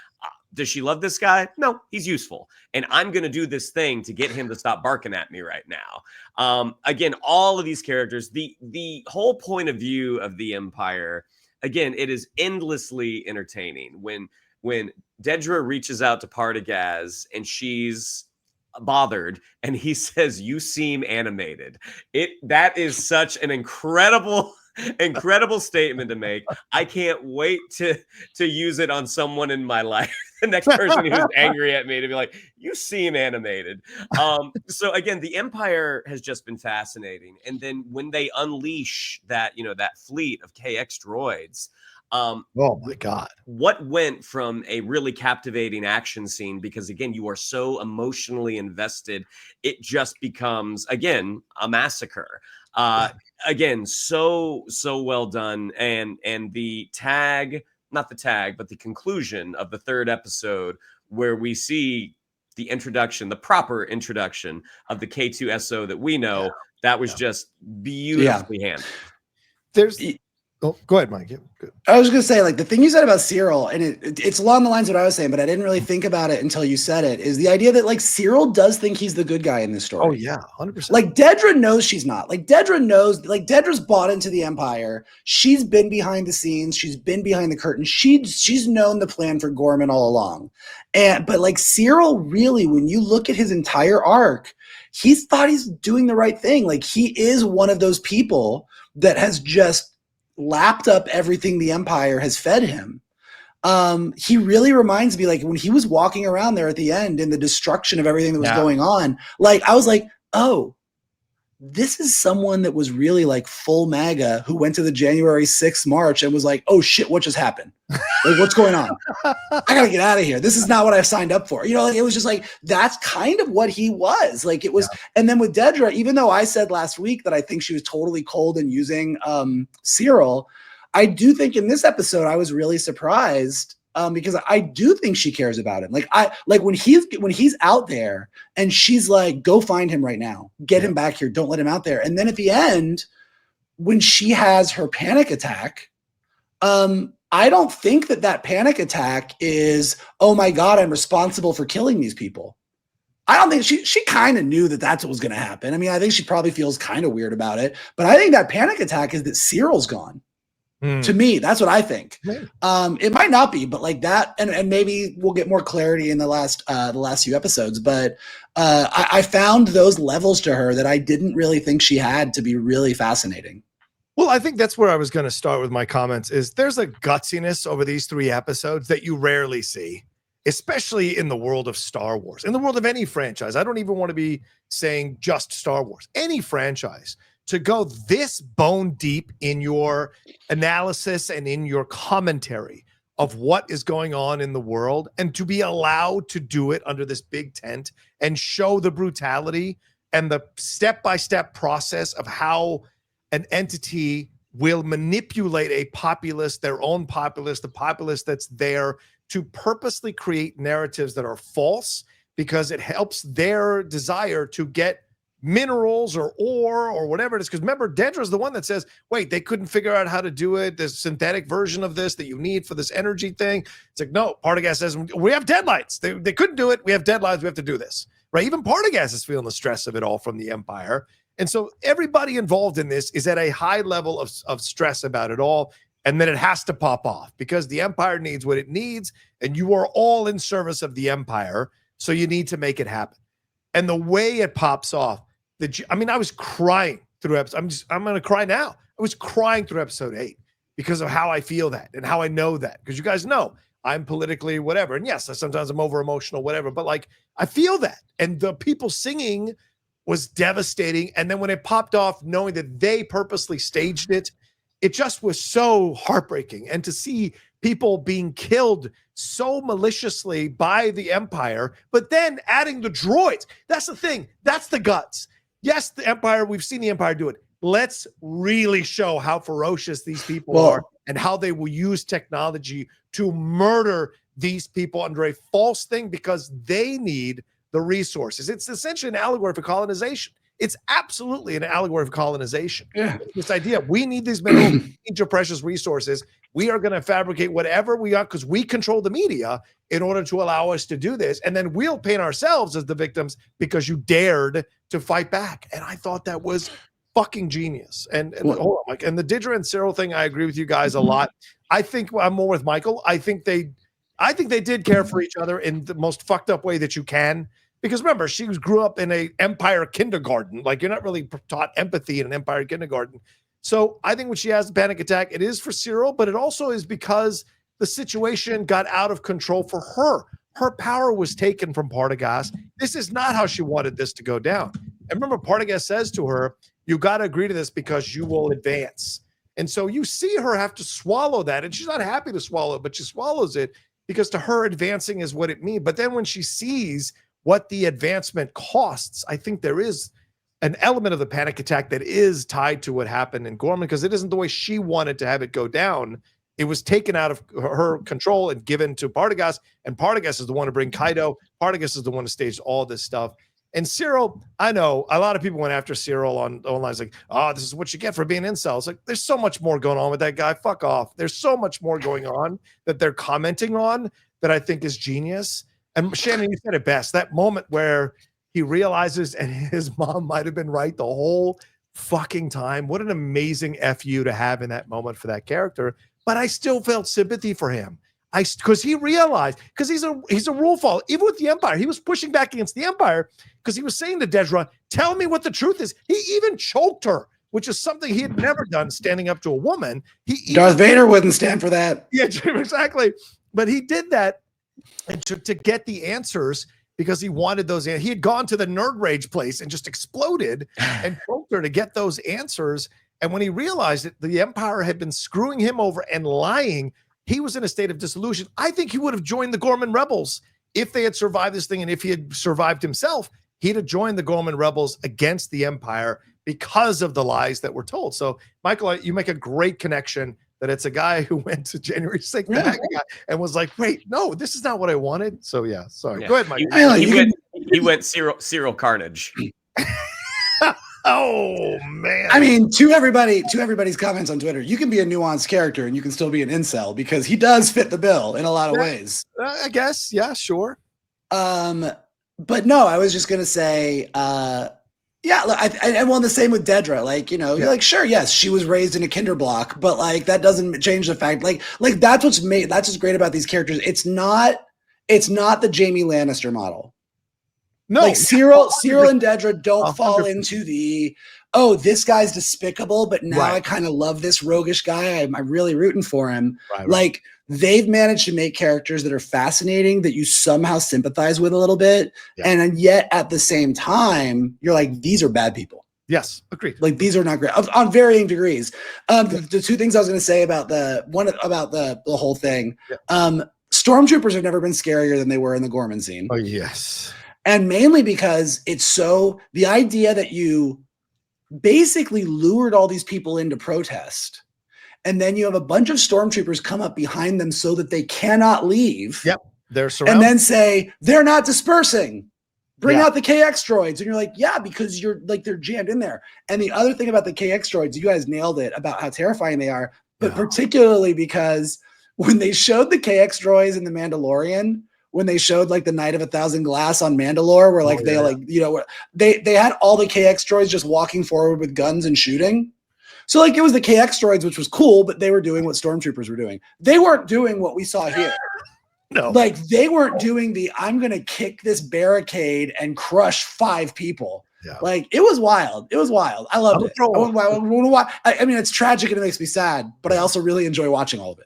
does she love this guy? No, he's useful. And I'm going to do this thing to get him to stop barking at me right now. Again, all of these characters, the whole point of view of the Empire, again, it is endlessly entertaining. When Dedra reaches out to Partagaz and she's bothered and he says, you seem animated. That is such an incredible incredible statement to make. I can't wait to use it on someone in my life. The next person who's angry at me to be like, you seem animated. So again, the Empire has just been fascinating. And then when they unleash that, that fleet of KX droids, oh my God. What went from a really captivating action scene, because again, you are so emotionally invested, it just becomes, again, a massacre. Again, so well done. And the not the tag, but the conclusion of the third episode, where we see the proper introduction of the K2SO that we know, that was just beautifully handled. There's oh, go ahead, Mike. Good. I was going to say, like, the thing you said about Cyril, and it's along the lines of what I was saying, but I didn't really think about it until you said it, is the idea that, like, Cyril does think he's the good guy in this story. Oh, yeah, 100%. Like, Dedra knows she's not. Like, Dedra knows, like, Dedra's bought into the Empire. She's been behind the scenes. She's been behind the curtain. She's known the plan for Gorman all along. But, like, Cyril really, when you look at his entire arc, he's thought he's doing the right thing. Like, he is one of those people that has just lapped up everything the Empire has fed him. He really reminds me, like, when he was walking around there at the end in the destruction of everything that was going on, like, I was like, oh, this is someone that was really like full MAGA who went to the January 6th march and was like, oh shit, what just happened? Like, what's going on? I gotta get out of here. This is not what I signed up for. Like, it was just like, that's kind of what he was. Like, it was, and then with Dedra, even though I said last week that I think she was totally cold in using Cyril, I do think in this episode I was really surprised because I do think she cares about him. Like when he's out there and she's like, go find him right now, get him back here, don't let him out there. And then at the end, when she has her panic attack, I don't think that panic attack is, oh my God, I'm responsible for killing these people. I don't think she kind of knew that that's what was going to happen. I mean, I think she probably feels kind of weird about it, but I think that panic attack is that Cyril's gone. To me, that's what I think. It might not be, but like that, and maybe we'll get more clarity in the last few episodes. But I found those levels to her that I didn't really think she had to be really fascinating. Well, I think that's where I was going to start with my comments. Is there's a gutsiness over these 3 episodes that you rarely see, especially in the world of Star Wars, in the world of any franchise. I don't even want to be saying just Star Wars, any franchise. To go this bone deep in your analysis and in your commentary of what is going on in the world, and to be allowed to do it under this big tent and show the brutality and the step-by-step process of how an entity will manipulate a populace, their own populace, the populace that's there, to purposely create narratives that are false because it helps their desire to get minerals or ore or whatever it is. Because remember, Dedra's the one that says, wait, they couldn't figure out how to do it. There's a synthetic version of this that you need for this energy thing. It's like, no, Partagaz says, we have deadlines. They couldn't do it. We have deadlines. We have to do this, right? Even Partagaz is feeling the stress of it all from the Empire. And so everybody involved in this is at a high level of stress about it all. And then it has to pop off because the Empire needs what it needs. And you are all in service of the Empire. So you need to make it happen. And the way it pops off, I was crying through episode. I'm going to cry now. I was crying through episode 8 because of how I feel that and how I know that. Because you guys know I'm politically whatever. And yes, sometimes I'm over emotional, whatever. But like, I feel that. And the people singing was devastating. And then when it popped off, knowing that they purposely staged it, it just was so heartbreaking. And to see people being killed so maliciously by the Empire, but then adding the droids. That's the thing. That's the guts. Yes, the Empire, we've seen the Empire do it. Let's really show how ferocious these people are and how they will use technology to murder these people under a false thing because they need the resources. It's essentially an allegory for colonization. It's absolutely an allegory for colonization. Yeah. This idea, we need these minerals, we need your precious resources. We are going to fabricate whatever we are because we control the media in order to allow us to do this. And then we'll paint ourselves as the victims because you dared to fight back. And I thought that was fucking genius. And hold on, Mike. And the Dedra and Cyril thing, I agree with you guys a lot. I think I'm more with Michael. I think they did care for each other in the most fucked up way that you can. Because remember, she grew up in a Empire kindergarten. Like, you're not really taught empathy in an Empire kindergarten. So I think when she has the panic attack, it is for Cyril, but it also is because the situation got out of control for her. Her power was taken from Partagas. This is not how she wanted this to go down. And remember, Partagas says to her, you got to agree to this because you will advance. And so you see her have to swallow that. And she's not happy to swallow it, but she swallows it because to her, advancing is what it means. But then when she sees what the advancement costs, I think there is an element of the panic attack that is tied to what happened in Gorman, because it isn't the way she wanted to have it go down. It was taken out of her control and given to Partagas, and Partagas is the one to bring Kaido. Partagas is the one to stage all this stuff. And Cyril, I know a lot of people went after Cyril online. It's like, oh, this is what you get for being incel. It's like, there's so much more going on with that guy. Fuck off. There's so much more going on that they're commenting on that I think is genius. And Shannon, you said it best. That moment where he realizes, and his mom might have been right the whole fucking time. What an amazing FU to have in that moment for that character. But I still felt sympathy for him. Because he realized, because he's a rule follower. Even with the Empire, he was pushing back against the Empire because he was saying to Dedra, tell me what the truth is. He even choked her, which is something he had never done, standing up to a woman. Darth Vader wouldn't stand for that. Yeah, exactly. But he did that and to get the answers, because he wanted those. He had gone to the Nerd Rage place and just exploded and choked her to get those answers. And when he realized that the Empire had been screwing him over and lying, he was in a state of disillusion. I think he would have joined the Gorman Rebels if they had survived this thing. And if he had survived himself, he'd have joined the Gorman Rebels against the Empire because of the lies that were told. So, Michael, you make a great connection that it's a guy who went to January 6th and was like, wait, no, this is not what I wanted. So, yeah, sorry. Yeah. Go ahead, Mike. He went Cyril Carnage. Oh, man. I mean, to everybody's comments on Twitter, you can be a nuanced character and you can still be an incel, because he does fit the bill in a lot of ways. I guess. Yeah, sure. But no, I was just going to say, yeah, look, well, the same with Dedra. Like, you know, you're like, sure, yes, she was raised in a Kinderblock, but like that doesn't change the fact. Like that's what's great about these characters. It's not the Jaime Lannister model. No, like Cyril and Dedra don't fall into the, oh, this guy's despicable, but now I kind of love this roguish guy. I'm really rooting for him. Right. Like, they've managed to make characters that are fascinating, that you somehow sympathize with a little bit. Yeah. And yet at the same time, you're like, these are bad people. Yes, agreed. Like, these are not great on varying degrees. The two things I was going to say about the whole thing. Yeah. Stormtroopers have never been scarier than they were in the Gorman scene. Oh, yes. And mainly because the idea that you basically lured all these people into protest, and then you have a bunch of stormtroopers come up behind them so that they cannot leave. Yep. They're surrounded. And then say, they're not dispersing. Bring out the KX droids. And you're like, yeah, because you're like, they're jammed in there. And the other thing about the KX droids, you guys nailed it about how terrifying they are, but particularly because when they showed the KX droids in The Mandalorian, when they showed like the Night of 1,000 Glass on Mandalore, where like they had all the KX droids just walking forward with guns and shooting. So like it was the KX droids, which was cool, but they were doing what stormtroopers were doing. They weren't doing what we saw here. No, like they weren't doing the I'm gonna kick this barricade and crush 5 people. Yeah. Like it was wild. It was wild. I loved it. I mean, it's tragic and it makes me sad, but I also really enjoy watching all of it.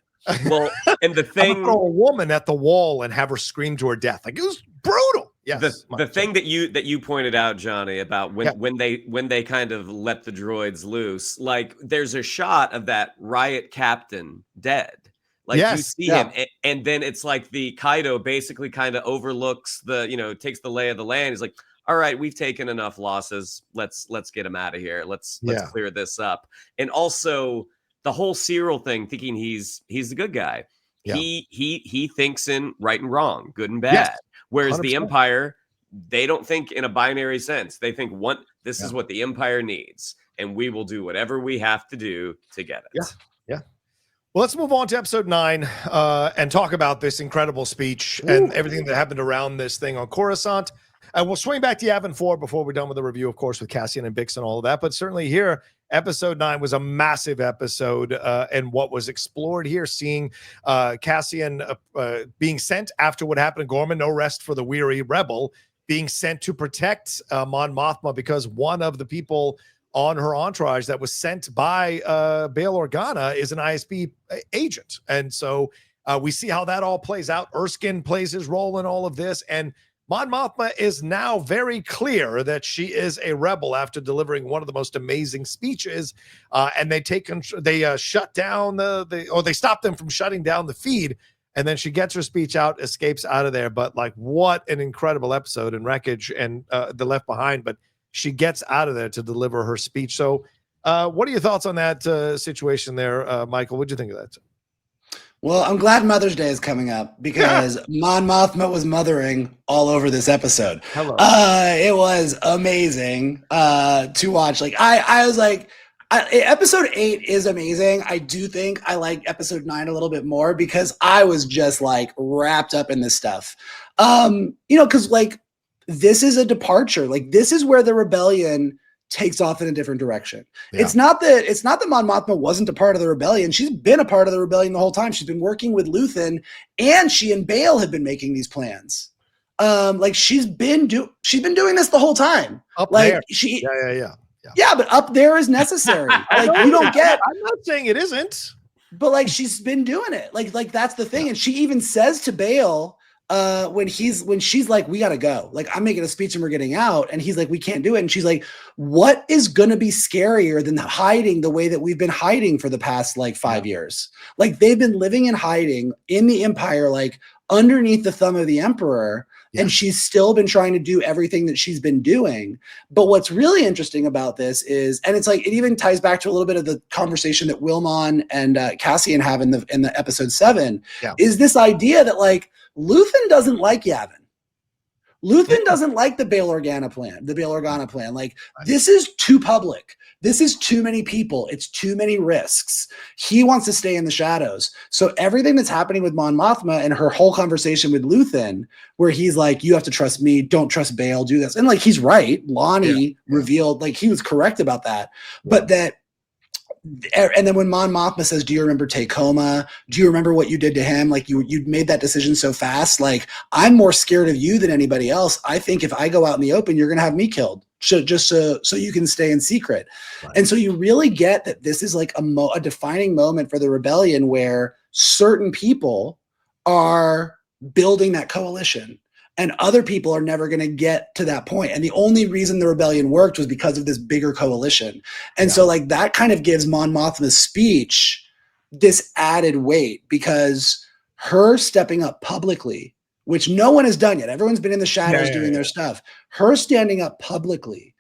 Well, and the thing, throw a woman at the wall and have her scream to her death. Like it was brutal. Yes. The thing that you pointed out, Johnny, about when they kind of let the droids loose, like there's a shot of that riot captain dead. Like you see him, and then it's like the Kaido basically kind of overlooks takes the lay of the land. He's like, all right, we've taken enough losses. Let's get him out of here. Let's clear this up. And also the whole Cyril thing, thinking he's the good guy. Yeah. He thinks in right and wrong, good and bad. Yes. Whereas 100%. The Empire, they don't think in a binary sense. They think this is what the Empire needs, and we will do whatever we have to do to get it. Yeah. Well, let's move on to episode 9 and talk about this incredible speech and everything that happened around this thing on Coruscant. And we'll swing back to Yavin 4 before we're done with the review, of course, with Cassian and Bix and all of that. But certainly here, episode 9 was a massive episode. And what was explored here, seeing Cassian being sent after what happened to Gorman, no rest for the weary rebel, being sent to protect Mon Mothma because one of the people on her entourage that was sent by Bail Organa is an ISB agent. And so we see how that all plays out. Erskine plays his role in all of this. And Mon Mothma is now very clear that she is a rebel after delivering one of the most amazing speeches. And they shut down they stop them from shutting down the feed. And then she gets her speech out, escapes out of there. But like, what an incredible episode in Wreckage and The Left Behind. But she gets out of there to deliver her speech. So what are your thoughts on that situation there, Michael? What'd you think of that? Well, I'm glad Mother's Day is coming up because Mon Mothma was mothering all over this episode. Hello. It was amazing to watch. Like I was like, episode 8 is amazing. I do think I like episode 9 a little bit more because I was just like wrapped up in this stuff. Because like this is a departure. Like this is where the rebellion takes off in a different direction. Yeah. It's not that Mon Mothma wasn't a part of the rebellion. She's been a part of the rebellion the whole time. She's been working with Luthen, and she and Bail have been making these plans. Like she's been doing this the whole time. Up like there. She, yeah. Yeah, but up there is necessary. Like you don't get. I'm not saying it isn't, but like she's been doing it. Like that's the thing, and she even says to Bail. When she's like, we gotta go, like I'm making a speech and we're getting out, and he's like, we can't do it, and she's like, what is gonna be scarier than hiding the way that we've been hiding for the past like 5 years? Like they've been living in hiding in the Empire, like underneath the thumb of the Emperor, and she's still been trying to do everything that she's been doing. But what's really interesting about this is, and it's like it even ties back to a little bit of the conversation that Wilmon and Cassian have in the episode 7, is this idea that like Luthen doesn't like Yavin. Luthen doesn't like the Bail Organa plan. Like this is too public. This is too many people. It's too many risks. He wants to stay in the shadows. So everything that's happening with Mon Mothma and her whole conversation with Luthen, where he's like, you have to trust me, don't trust Bail, do this. And like, he's right. Lonnie revealed, like he was correct about that. But that, and then when Mon Mothma says, do you remember Takoma? Do you remember what you did to him? Like you made that decision so fast. Like I'm more scared of you than anybody else. I think if I go out in the open, you're going to have me killed just so you can stay in secret. Right. And so you really get that this is like a defining moment for the rebellion where certain people are building that coalition. And other people are never going to get to that point. And the only reason the rebellion worked was because of this bigger coalition. And so like that kind of gives Mon Mothma's speech this added weight, because her stepping up publicly, which no one has done yet. Everyone's been in the shadows doing their stuff. Her standing up publicly.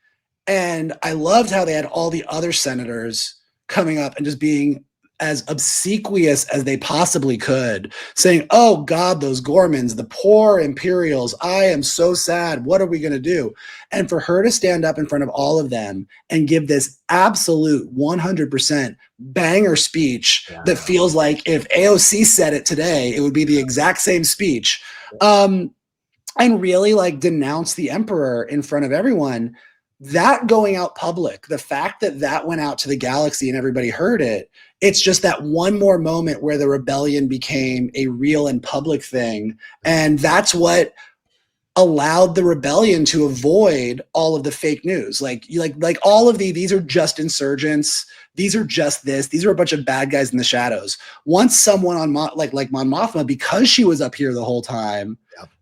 And I loved how they had all the other senators coming up and just being as obsequious as they possibly could, saying, oh God, those Gormans, the poor Imperials, I am so sad. What are we going to do? And for her to stand up in front of all of them and give this absolute 100% banger speech that feels like if AOC said it today, it would be the exact same speech, and really like denounce the Emperor in front of everyone. That going out public, the fact that that went out to the galaxy and everybody heard it, it's just that one more moment where the rebellion became a real and public thing. And that's what allowed the rebellion to avoid all of the fake news. Like all of these are just insurgents. These are just this. These are a bunch of bad guys in the shadows. Once someone on like Mon Mothma, because she was up here the whole time,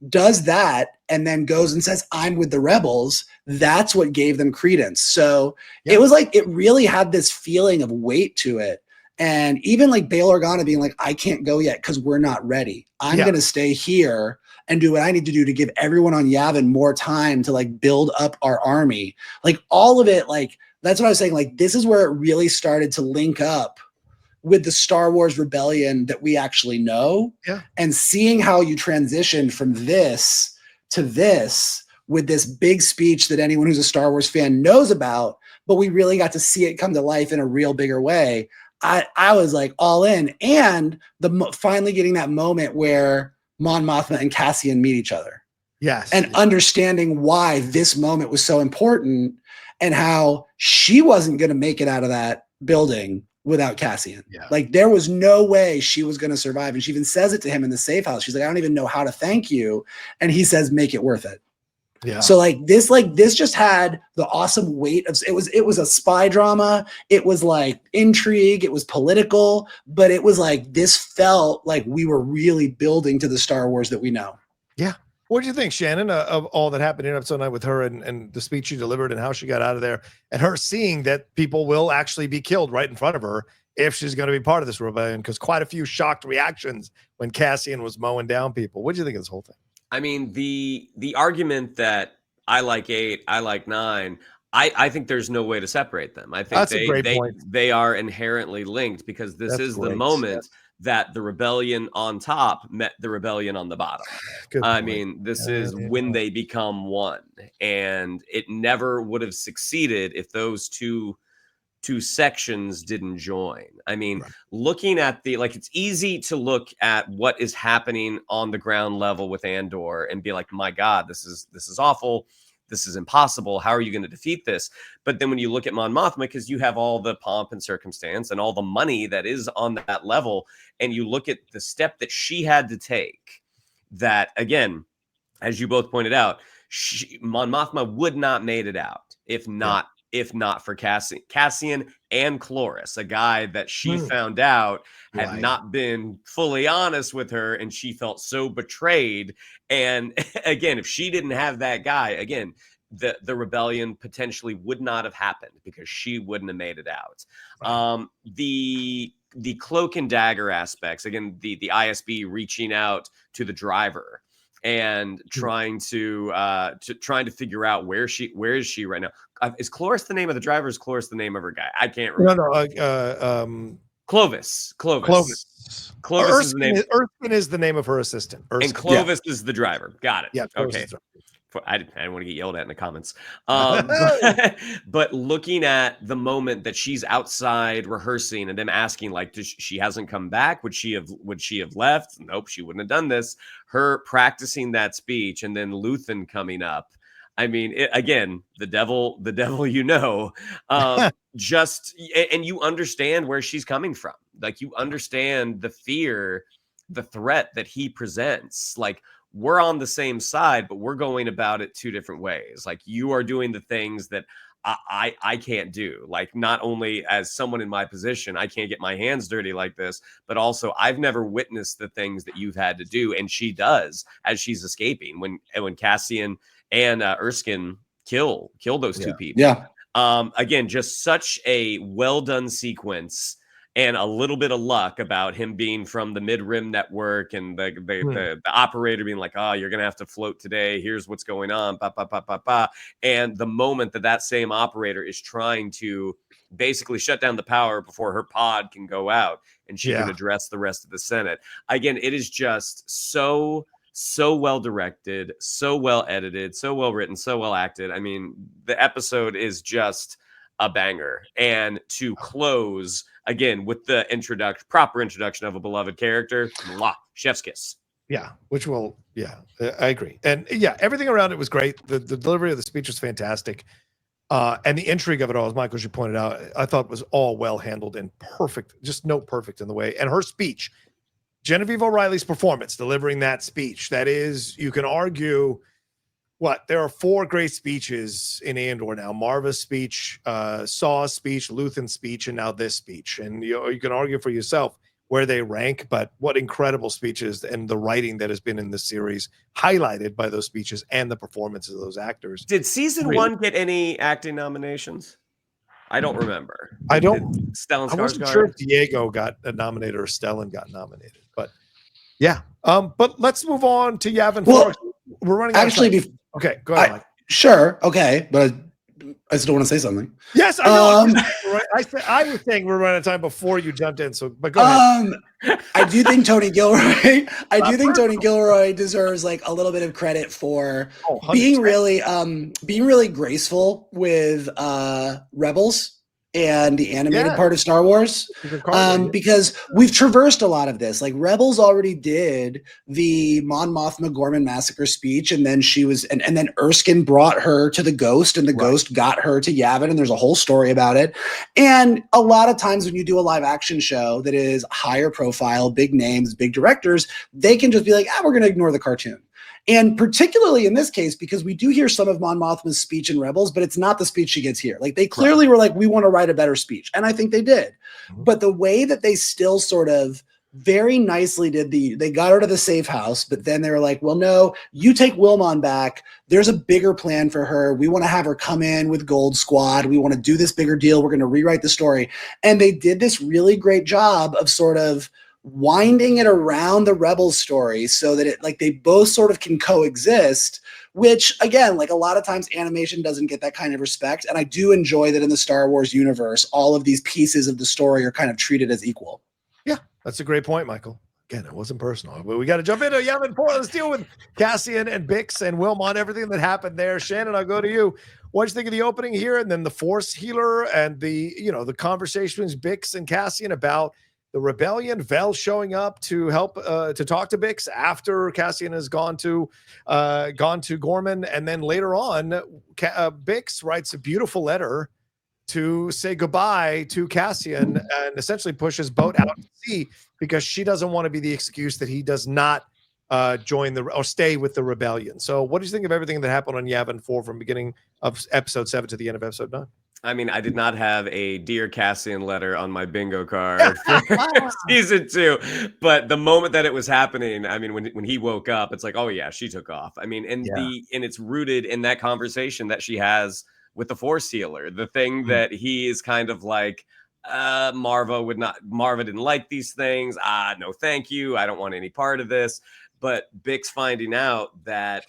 does that and then goes and says, I'm with the rebels, that's what gave them credence. So it was like, it really had this feeling of weight to it. And even like Bail Organa being like, I can't go yet because we're not ready. I'm going to stay here and do what I need to do to give everyone on Yavin more time to like build up our army. Like all of it, like that's what I was saying. Like this is where it really started to link up with the Star Wars rebellion that we actually know. And seeing how you transitioned from this to this with this big speech that anyone who's a Star Wars fan knows about, but we really got to see it come to life in a real bigger way. I was like all in, and finally getting that moment where Mon Mothma and Cassian meet each other. And understanding why this moment was so important and how she wasn't going to make it out of that building without Cassian. Like there was no way she was going to survive. And she even says it to him in the safe house. She's like, I don't even know how to thank you. And he says, make it worth it. Yeah. So this just had the awesome weight of it was a spy drama. It was like intrigue. It was political, but it was like this felt like we were really building to the Star Wars that we know. Yeah. What do you think, Shannon, of all that happened in episode 9 with her and the speech she delivered and how she got out of there, and her seeing that people will actually be killed right in front of her if she's going to be part of this rebellion? Because quite a few shocked reactions when Cassian was mowing down people. What do you think of this whole thing? I mean, the argument that I like 8, I like 9, I think there's no way to separate them. I think That's a great point. They are inherently linked, because this is the moment that the rebellion on top met the rebellion on the bottom. I mean, this is when they become one, and it never would have succeeded if those two sections didn't join. I mean, looking at it's easy to look at what is happening on the ground level with Andor and be like, my God, this is awful. This is impossible. How are you going to defeat this? But then when you look at Mon Mothma, because you have all the pomp and circumstance and all the money that is on that level, and you look at the step that she had to take, that, again, as you both pointed out, Mon Mothma would not made it out if not for Cassian and Cloris, a guy that she found out had not been fully honest with her, and she felt so betrayed. And again, if she didn't have that guy, again, the rebellion potentially would not have happened, because she wouldn't have made it out. The cloak and dagger aspects, again, the ISB reaching out to the driver and trying to figure out where is she right now. Is Cloris the name of the driver? Is Cloris the name of her guy? I can't remember. Clovis. Clovis is the name. Erskine is the name of her assistant. Erskine. And Clovis is the driver. Got it. Yeah. Okay. I didn't want to get yelled at in the comments. But looking at the moment that she's outside rehearsing and them asking, like, she hasn't come back? Would she have left? Nope, she wouldn't have done this. Her practicing that speech, and then Luthen coming up. I mean, again, the devil, and you understand where she's coming from. Like, you understand the fear, the threat that he presents. Like, we're on the same side, but we're going about it two different ways. Like, you are doing the things that I can't do. Like, not only as someone in my position, I can't get my hands dirty like this, but also I've never witnessed the things that you've had to do. And she does, as she's escaping, when Cassian and Erskine kill those two people. Yeah. Again, just such a well done sequence, and a little bit of luck about him being from the Mid-Rim Network, and the operator being like, "Oh, you're gonna have to float today. Here's what's going on." And the moment that same operator is trying to basically shut down the power before her pod can go out, and she can address the rest of the Senate. Again, it is just so well directed, so well edited, so well written, so well acted. I mean, the episode is just a banger. And to close again with the proper introduction of a beloved character, chef's kiss. Yeah, I agree. And everything around it was great. The delivery of the speech was fantastic. And the intrigue of it all, as Michael, you pointed out, I thought was all well handled and perfect, just perfect in the way. And her speech, Genevieve O'Reilly's performance, delivering that speech, that is, you can argue, there are 4 great speeches in Andor now: Marva's speech, Saw's speech, Luthen's speech, and now this speech. And you can argue for yourself where they rank, but what incredible speeches, and the writing that has been in this series highlighted by those speeches and the performances of those actors. Did season 1 get any acting nominations? I don't remember. I Skarsgård? wasn't sure if Diego got nominated or Stellan got nominated, but yeah. But let's move on to Yavin. Well, we're running okay, go ahead, Mike. Sure. Okay. But I still want to say something. Yes, I know. I was saying we're running out of time before you jumped in. But go ahead. I do think Tony Gilroy. Tony Gilroy deserves like a little bit of credit for being really graceful with Rebels and the animated part of Star Wars, because we've traversed a lot of this. Like, Rebels already did the Mon Mothma Gorman massacre speech, and then and then Erskine brought her to the Ghost, and the Ghost got her to Yavin, and there's a whole story about it. And a lot of times when you do a live action show that is higher profile, big names, big directors, they can just be like, we're going to ignore the cartoon. And particularly in this case, because we do hear some of Mon Mothma's speech in Rebels, but it's not the speech she gets here. Like they clearly were like, we want to write a better speech. And I think they did. But the way that they still sort of very nicely they got her to the safe house, but then they were like, well, no, you take Wilmon back. There's a bigger plan for her. We want to have her come in with Gold Squad. We want to do this bigger deal. We're going to rewrite the story. And they did this really great job of sort of winding it around the Rebels story so that they both sort of can coexist, which again, like a lot of times animation doesn't get that kind of respect. And I do enjoy that in the Star Wars universe, all of these pieces of the story are kind of treated as equal. Yeah, that's a great point, Michael. Again, it wasn't personal, but we got to jump into Yavin 4. Let's deal with Cassian and Bix and Wilmot, everything that happened there. Shannon, I'll go to you. What did you think of the opening here, and then the Force healer and the conversations Bix and Cassian about the rebellion, Vel showing up to help to talk to Bix after Cassian has gone to Gorman, and then later on, Bix writes a beautiful letter to say goodbye to Cassian and essentially push his boat out to sea because she doesn't want to be the excuse that he does not join or stay with the rebellion. So what do you think of everything that happened on Yavin 4 from beginning of episode 7 to the end of episode 9? I mean, I did not have a Dear Cassian letter on my bingo card for season 2, but the moment that it was happening, I mean, when he woke up, it's like, oh yeah, she took off. I mean, and it's rooted in that conversation that she has with the Force healer, the thing that he is kind of like, Marva didn't like these things. No, thank you. I don't want any part of this. But Bix finding out that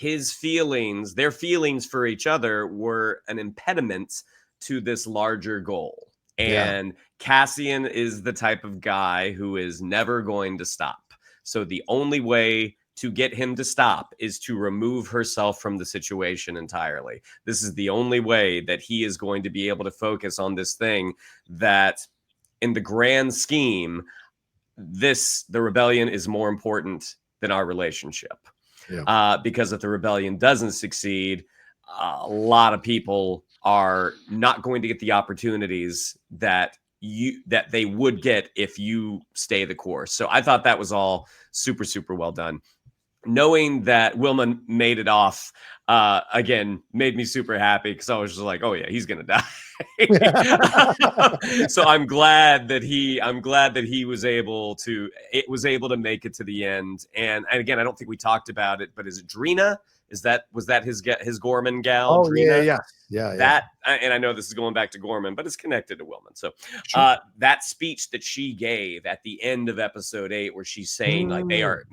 their feelings for each other were an impediment to this larger goal. And Cassian is the type of guy who is never going to stop. So the only way to get him to stop is to remove herself from the situation entirely. This is the only way that he is going to be able to focus on this thing that in the grand scheme, the rebellion is more important than our relationship. Because if the rebellion doesn't succeed, a lot of people are not going to get the opportunities that they would get if you stay the course. So I thought that was all super, super well done. Knowing that Wilma made it off again made me super happy because I was just like, oh yeah, he's gonna die. So I'm glad that he was able to make it to the end. And again, I don't think we talked about it, but is it Drina? Was that his Gorman gal? Oh, Drina? Yeah. That, and I know this is going back to Gorman, but it's connected to Wilman. So that speech that she gave at the end of episode 8, where she's saying like they are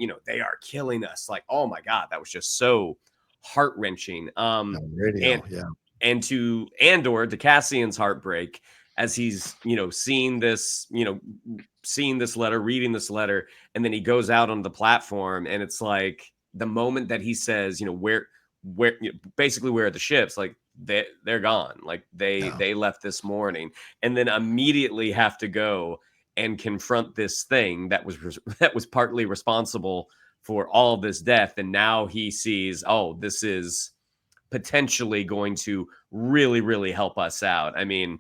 killing us. Like, oh my God, that was just so heart wrenching. And to Andor, to Cassian's heartbreak, as he's seeing this letter, reading this letter, and then he goes out on the platform, and it's like, the moment that he says, where basically where are the ships? Like they're gone. Like they left this morning, and then immediately have to go and confront this thing that was partly responsible for all of this death. And now he sees, oh, this is potentially going to really, really help us out. I mean,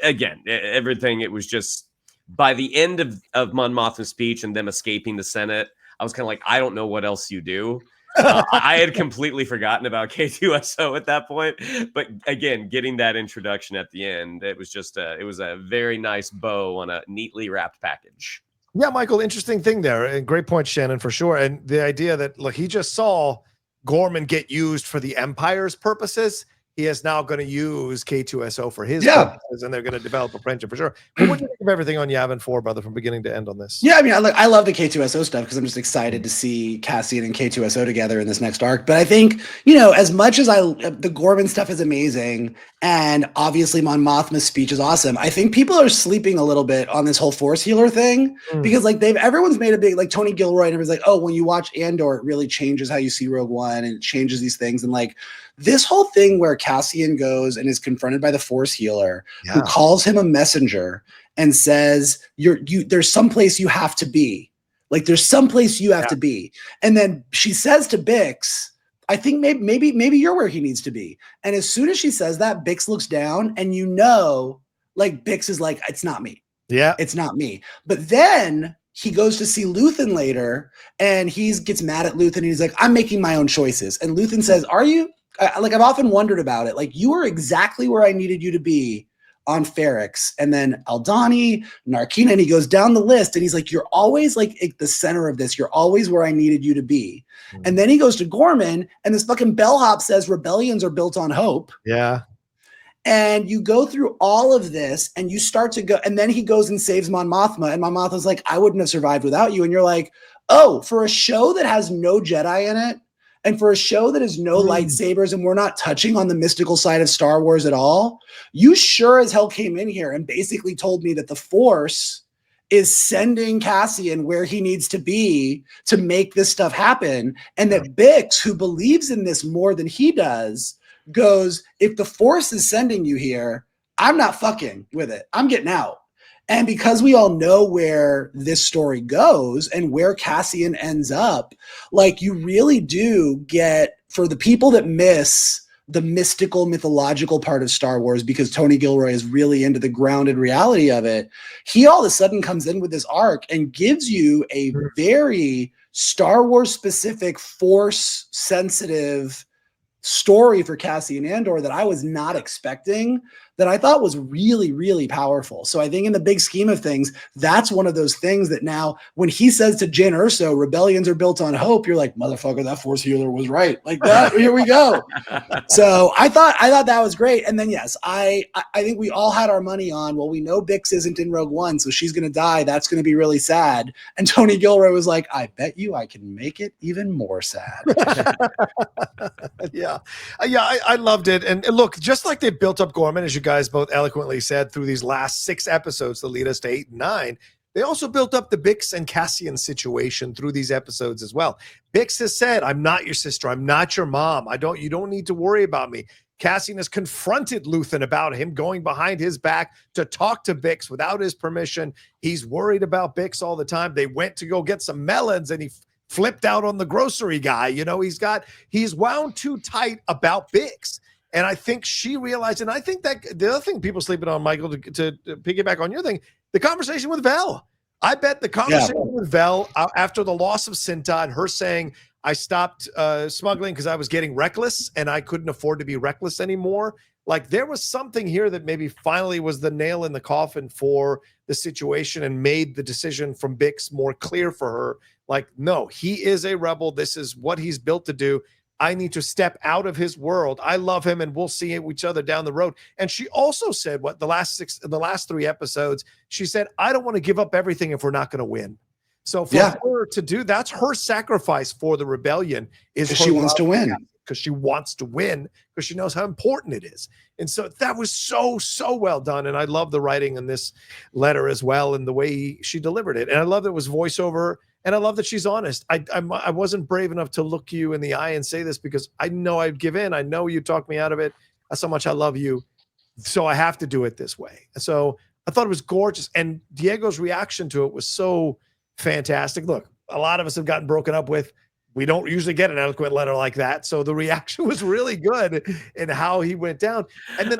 again, everything, it was just by the end of Mon Mothma's speech and them escaping the Senate, I was kind of like, I don't know what else you do. I had completely forgotten about K2SO at that point. But again, getting that introduction at the end, it was just it was a very nice bow on a neatly wrapped package. Yeah, Michael, interesting thing there. And great point, Shannon, for sure. And the idea that, look, he just saw Gorman get used for the Empire's purposes. He is now going to use K2SO for his purposes, and they're going to develop a friendship for sure. But what do you think of everything on Yavin 4, brother, from beginning to end on this? Yeah, I mean, I love the K2SO stuff because I'm just excited to see Cassian and K2SO together in this next arc. But I think, as much as the Gorman stuff is amazing, and obviously Mon Mothma's speech is awesome, I think people are sleeping a little bit on this whole Force healer thing because everyone's made a big, like Tony Gilroy and everyone's like, oh, when you watch Andor, it really changes how you see Rogue One, and it changes these things. And this whole thing where Cassian goes and is confronted by the Force healer who calls him a messenger and says, there's someplace you have to be. Like, there's someplace you have to be. And then she says to Bix, I think maybe you're where he needs to be. And as soon as she says that, Bix looks down, and Bix is like, it's not me. Yeah. It's not me. But then he goes to see Luthen later, and he gets mad at Luthen, and he's like, I'm making my own choices. And Luthen says, are you? Like, I've often wondered about it. Like, you were exactly where I needed you to be on Ferrix, and then Aldani, Narkina, and he goes down the list, and he's like, you're always like at the center of this. You're always where I needed you to be. And then he goes to Gorman, and this fucking bellhop says rebellions are built on hope. Yeah. And you go through all of this, and you start to go, and then he goes and saves Mon Mothma, and Mon Mothma's like, I wouldn't have survived without you. And you're like, oh, for a show that has no Jedi in it, and for a show that has no lightsabers, and we're not touching on the mystical side of Star Wars at all, you sure as hell came in here and basically told me that the Force is sending Cassian where he needs to be to make this stuff happen. And that Bix, who believes in this more than he does, goes, if the Force is sending you here, I'm not fucking with it. I'm getting out. And because we all know where this story goes and where Cassian ends up, like, you really do get, for the people that miss the mystical, mythological part of Star Wars, because Tony Gilroy is really into the grounded reality of it, he all of a sudden comes in with this arc and gives you a very Star Wars specific, Force sensitive story for Cassian Andor that I was not expecting, that I thought was really, really powerful. So I think in the big scheme of things, that's one of those things that now when he says to Jyn Erso, rebellions are built on hope, you're like, motherfucker, that Force healer was right. Like that, here we go. So I thought that was great. And then, yes, I think we all had our money on, well, we know Bix isn't in Rogue One, so she's going to die. That's going to be really sad. And Tony Gilroy was like, I bet you I can make it even more sad. Yeah. I loved it. And look, just like they built up Gorman, as you guys both eloquently said, through these last 6 episodes that lead us to 8 and 9, they also built up the Bix and Cassian situation through these episodes as well. Bix has said, I'm not your sister. I'm not your mom. You don't need to worry about me. Cassian has confronted Luthen about him going behind his back to talk to Bix without his permission. He's worried about Bix all the time. They went to go get some melons, and he flipped out on the grocery guy. You know, he's wound too tight about Bix. And I think she realized, and I think that the other thing people sleeping on, Michael, to piggyback on your thing, the conversation with Vel. I bet the conversation with Vel after the loss of Cinta and her saying, I stopped smuggling because I was getting reckless and I couldn't afford to be reckless anymore. Like, there was something here that maybe finally was the nail in the coffin for the situation and made the decision from Bix more clear for her. Like, no, he is a rebel. This is what he's built to do. I need to step out of his world. I love him, and we'll see each other down the road. And she also said, the last 3 episodes, she said, I don't want to give up everything if we're not going to win. So for her to do, that's her sacrifice for the rebellion, is she wants to win. Because she wants to win, because she knows how important it is. And so that was so well done. And I love the writing in this letter as well, and the way she delivered it. And I love that it was voiceover. And I love that she's honest. I wasn't brave enough to look you in the eye and say this, because I know I'd give in. I know you talked me out of it. That's how much I love you. So I have to do it this way. So I thought it was gorgeous. And Diego's reaction to it was so fantastic. Look, a lot of us have gotten broken up with. We don't usually get an eloquent letter like that. So the reaction was really good in how he went down. And then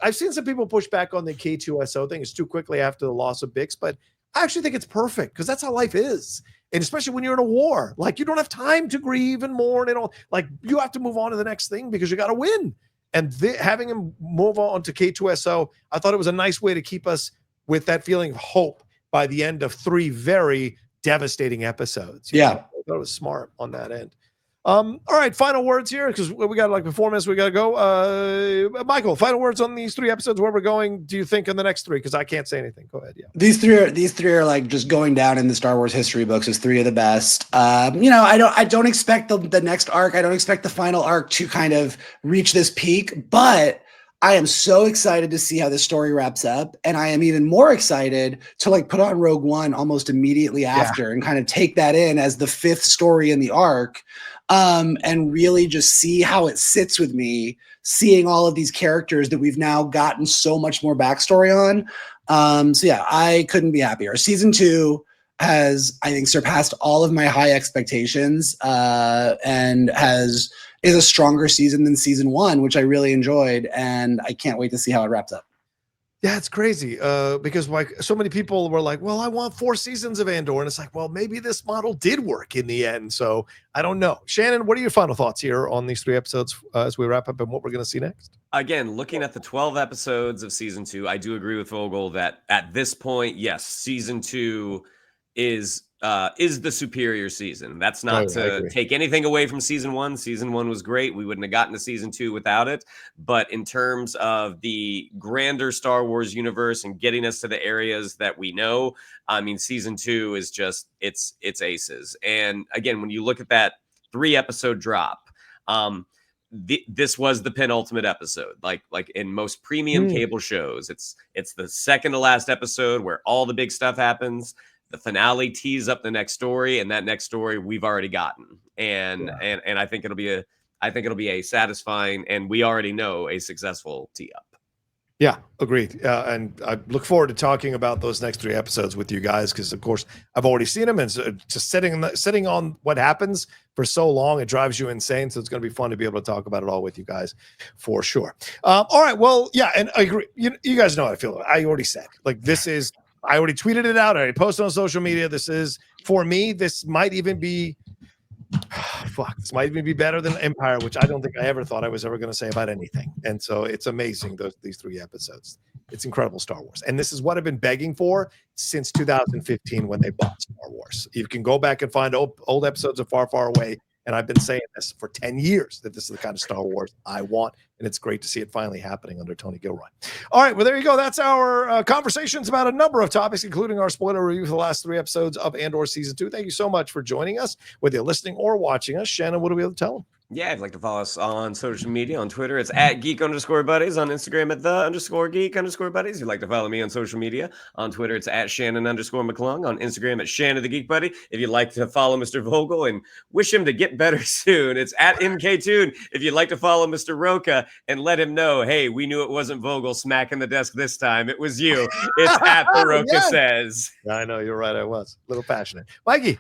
I've seen some people push back on the K2SO thing. It's too quickly after the loss of Bix, but I actually think it's perfect, because that's how life is. And especially when you're in a war, like, you don't have time to grieve and mourn and all. Like, you have to move on to the next thing because you got to win. And having him move on to K2SO, I thought it was a nice way to keep us with that feeling of hope by the end of 3 very devastating episodes. I thought it was smart on that end. All right, final words here, because we got like 4 minutes. We got to go. Michael, final words on these 3 episodes. Where we're going? Do you think in the next 3? Because I can't say anything. Go ahead. Yeah, these three are like just going down in the Star Wars history books as 3 of the best. I don't expect the next arc. I don't expect the final arc to kind of reach this peak, but I am so excited to see how this story wraps up. And I am even more excited to like put on Rogue One almost immediately after and kind of take that in as the 5th story in the arc. And really just see how it sits with me, seeing all of these characters that we've now gotten so much more backstory on. So yeah, I couldn't be happier. Season 2 has, I think, surpassed all of my high expectations, and is a stronger season than season 1, which I really enjoyed, and I can't wait to see how it wraps up. Yeah, it's crazy because like so many people were like, well, I want 4 seasons of Andor. And it's like, well, maybe this model did work in the end. So I don't know. Shannon, what are your final thoughts here on these 3 episodes as we wrap up and what we're going to see next? Again, looking at the 12 episodes of season 2, I do agree with Vogel that at this point, yes, season 2 is the superior season. That's not to take anything away from season 1. Season 1 was great. We wouldn't have gotten to season 2 without it. But in terms of the grander Star Wars universe and getting us to the areas that we know, I mean, season 2 is just it's aces. And again, when you look at that 3-episode drop, this was the penultimate episode. Like in most premium cable shows, it's the second to last episode where all the big stuff happens. The finale tees up the next story, and that next story we've already gotten. And I think it'll be a satisfying, and we already know a successful tee up. Yeah, agreed. And I look forward to talking about those next 3 episodes with you guys because, of course, I've already seen them, and so just sitting on what happens for so long, it drives you insane. So it's going to be fun to be able to talk about it all with you guys for sure. All right, well, yeah, and I agree. You guys know how I feel. I already said like this is. I already tweeted it out. I already posted on social media. This is for me. This might even be. This might even be better than Empire, which I don't think I ever thought I was ever going to say about anything. And so it's amazing, these 3 episodes. It's incredible Star Wars. And this is what I've been begging for since 2015 when they bought Star Wars. You can go back and find old episodes of Far, Far Away. And I've been saying this for 10 years that this is the kind of Star Wars I want. And it's great to see it finally happening under Tony Gilroy. All right, well, there you go. That's our conversations about a number of topics, including our spoiler review for the last 3 episodes of Andor Season 2. Thank you so much for joining us, whether you're listening or watching us. Shannon, what do we have to tell them? Yeah, if you'd like to follow us on social media, on Twitter, it's at geek_buddies, on Instagram at _geek_buddies. If you'd like to follow me on social media, on Twitter, it's at Shannon_McClung, on Instagram at Shannon the Geek Buddy. If you'd like to follow Mr. Vogel and wish him to get better soon, it's at MKToon. If you'd like to follow Mr. Rocha and let him know, hey, we knew it wasn't Vogel smacking the desk this time. It was you. It's at the Rocha Says. I know, you're right. I was a little passionate. Mikey.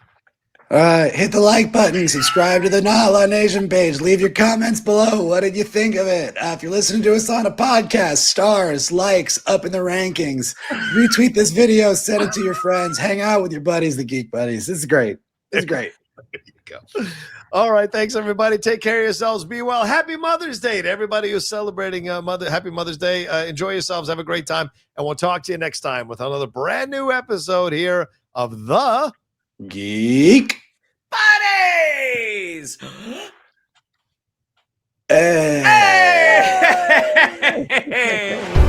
Hit the like button, subscribe to the Nala Nation page, leave your comments below. What did you think of it? If you're listening to us on a podcast, stars, likes, up in the rankings. Retweet this video, send it to your friends, hang out with your buddies, the Geek Buddies. This is great. This is great. There you go. All right. Thanks, everybody. Take care of yourselves. Be well. Happy Mother's Day to everybody who's celebrating Happy Mother's Day. Enjoy yourselves. Have a great time. And we'll talk to you next time with another brand new episode here of the Geek Buddies! Hey. Hey!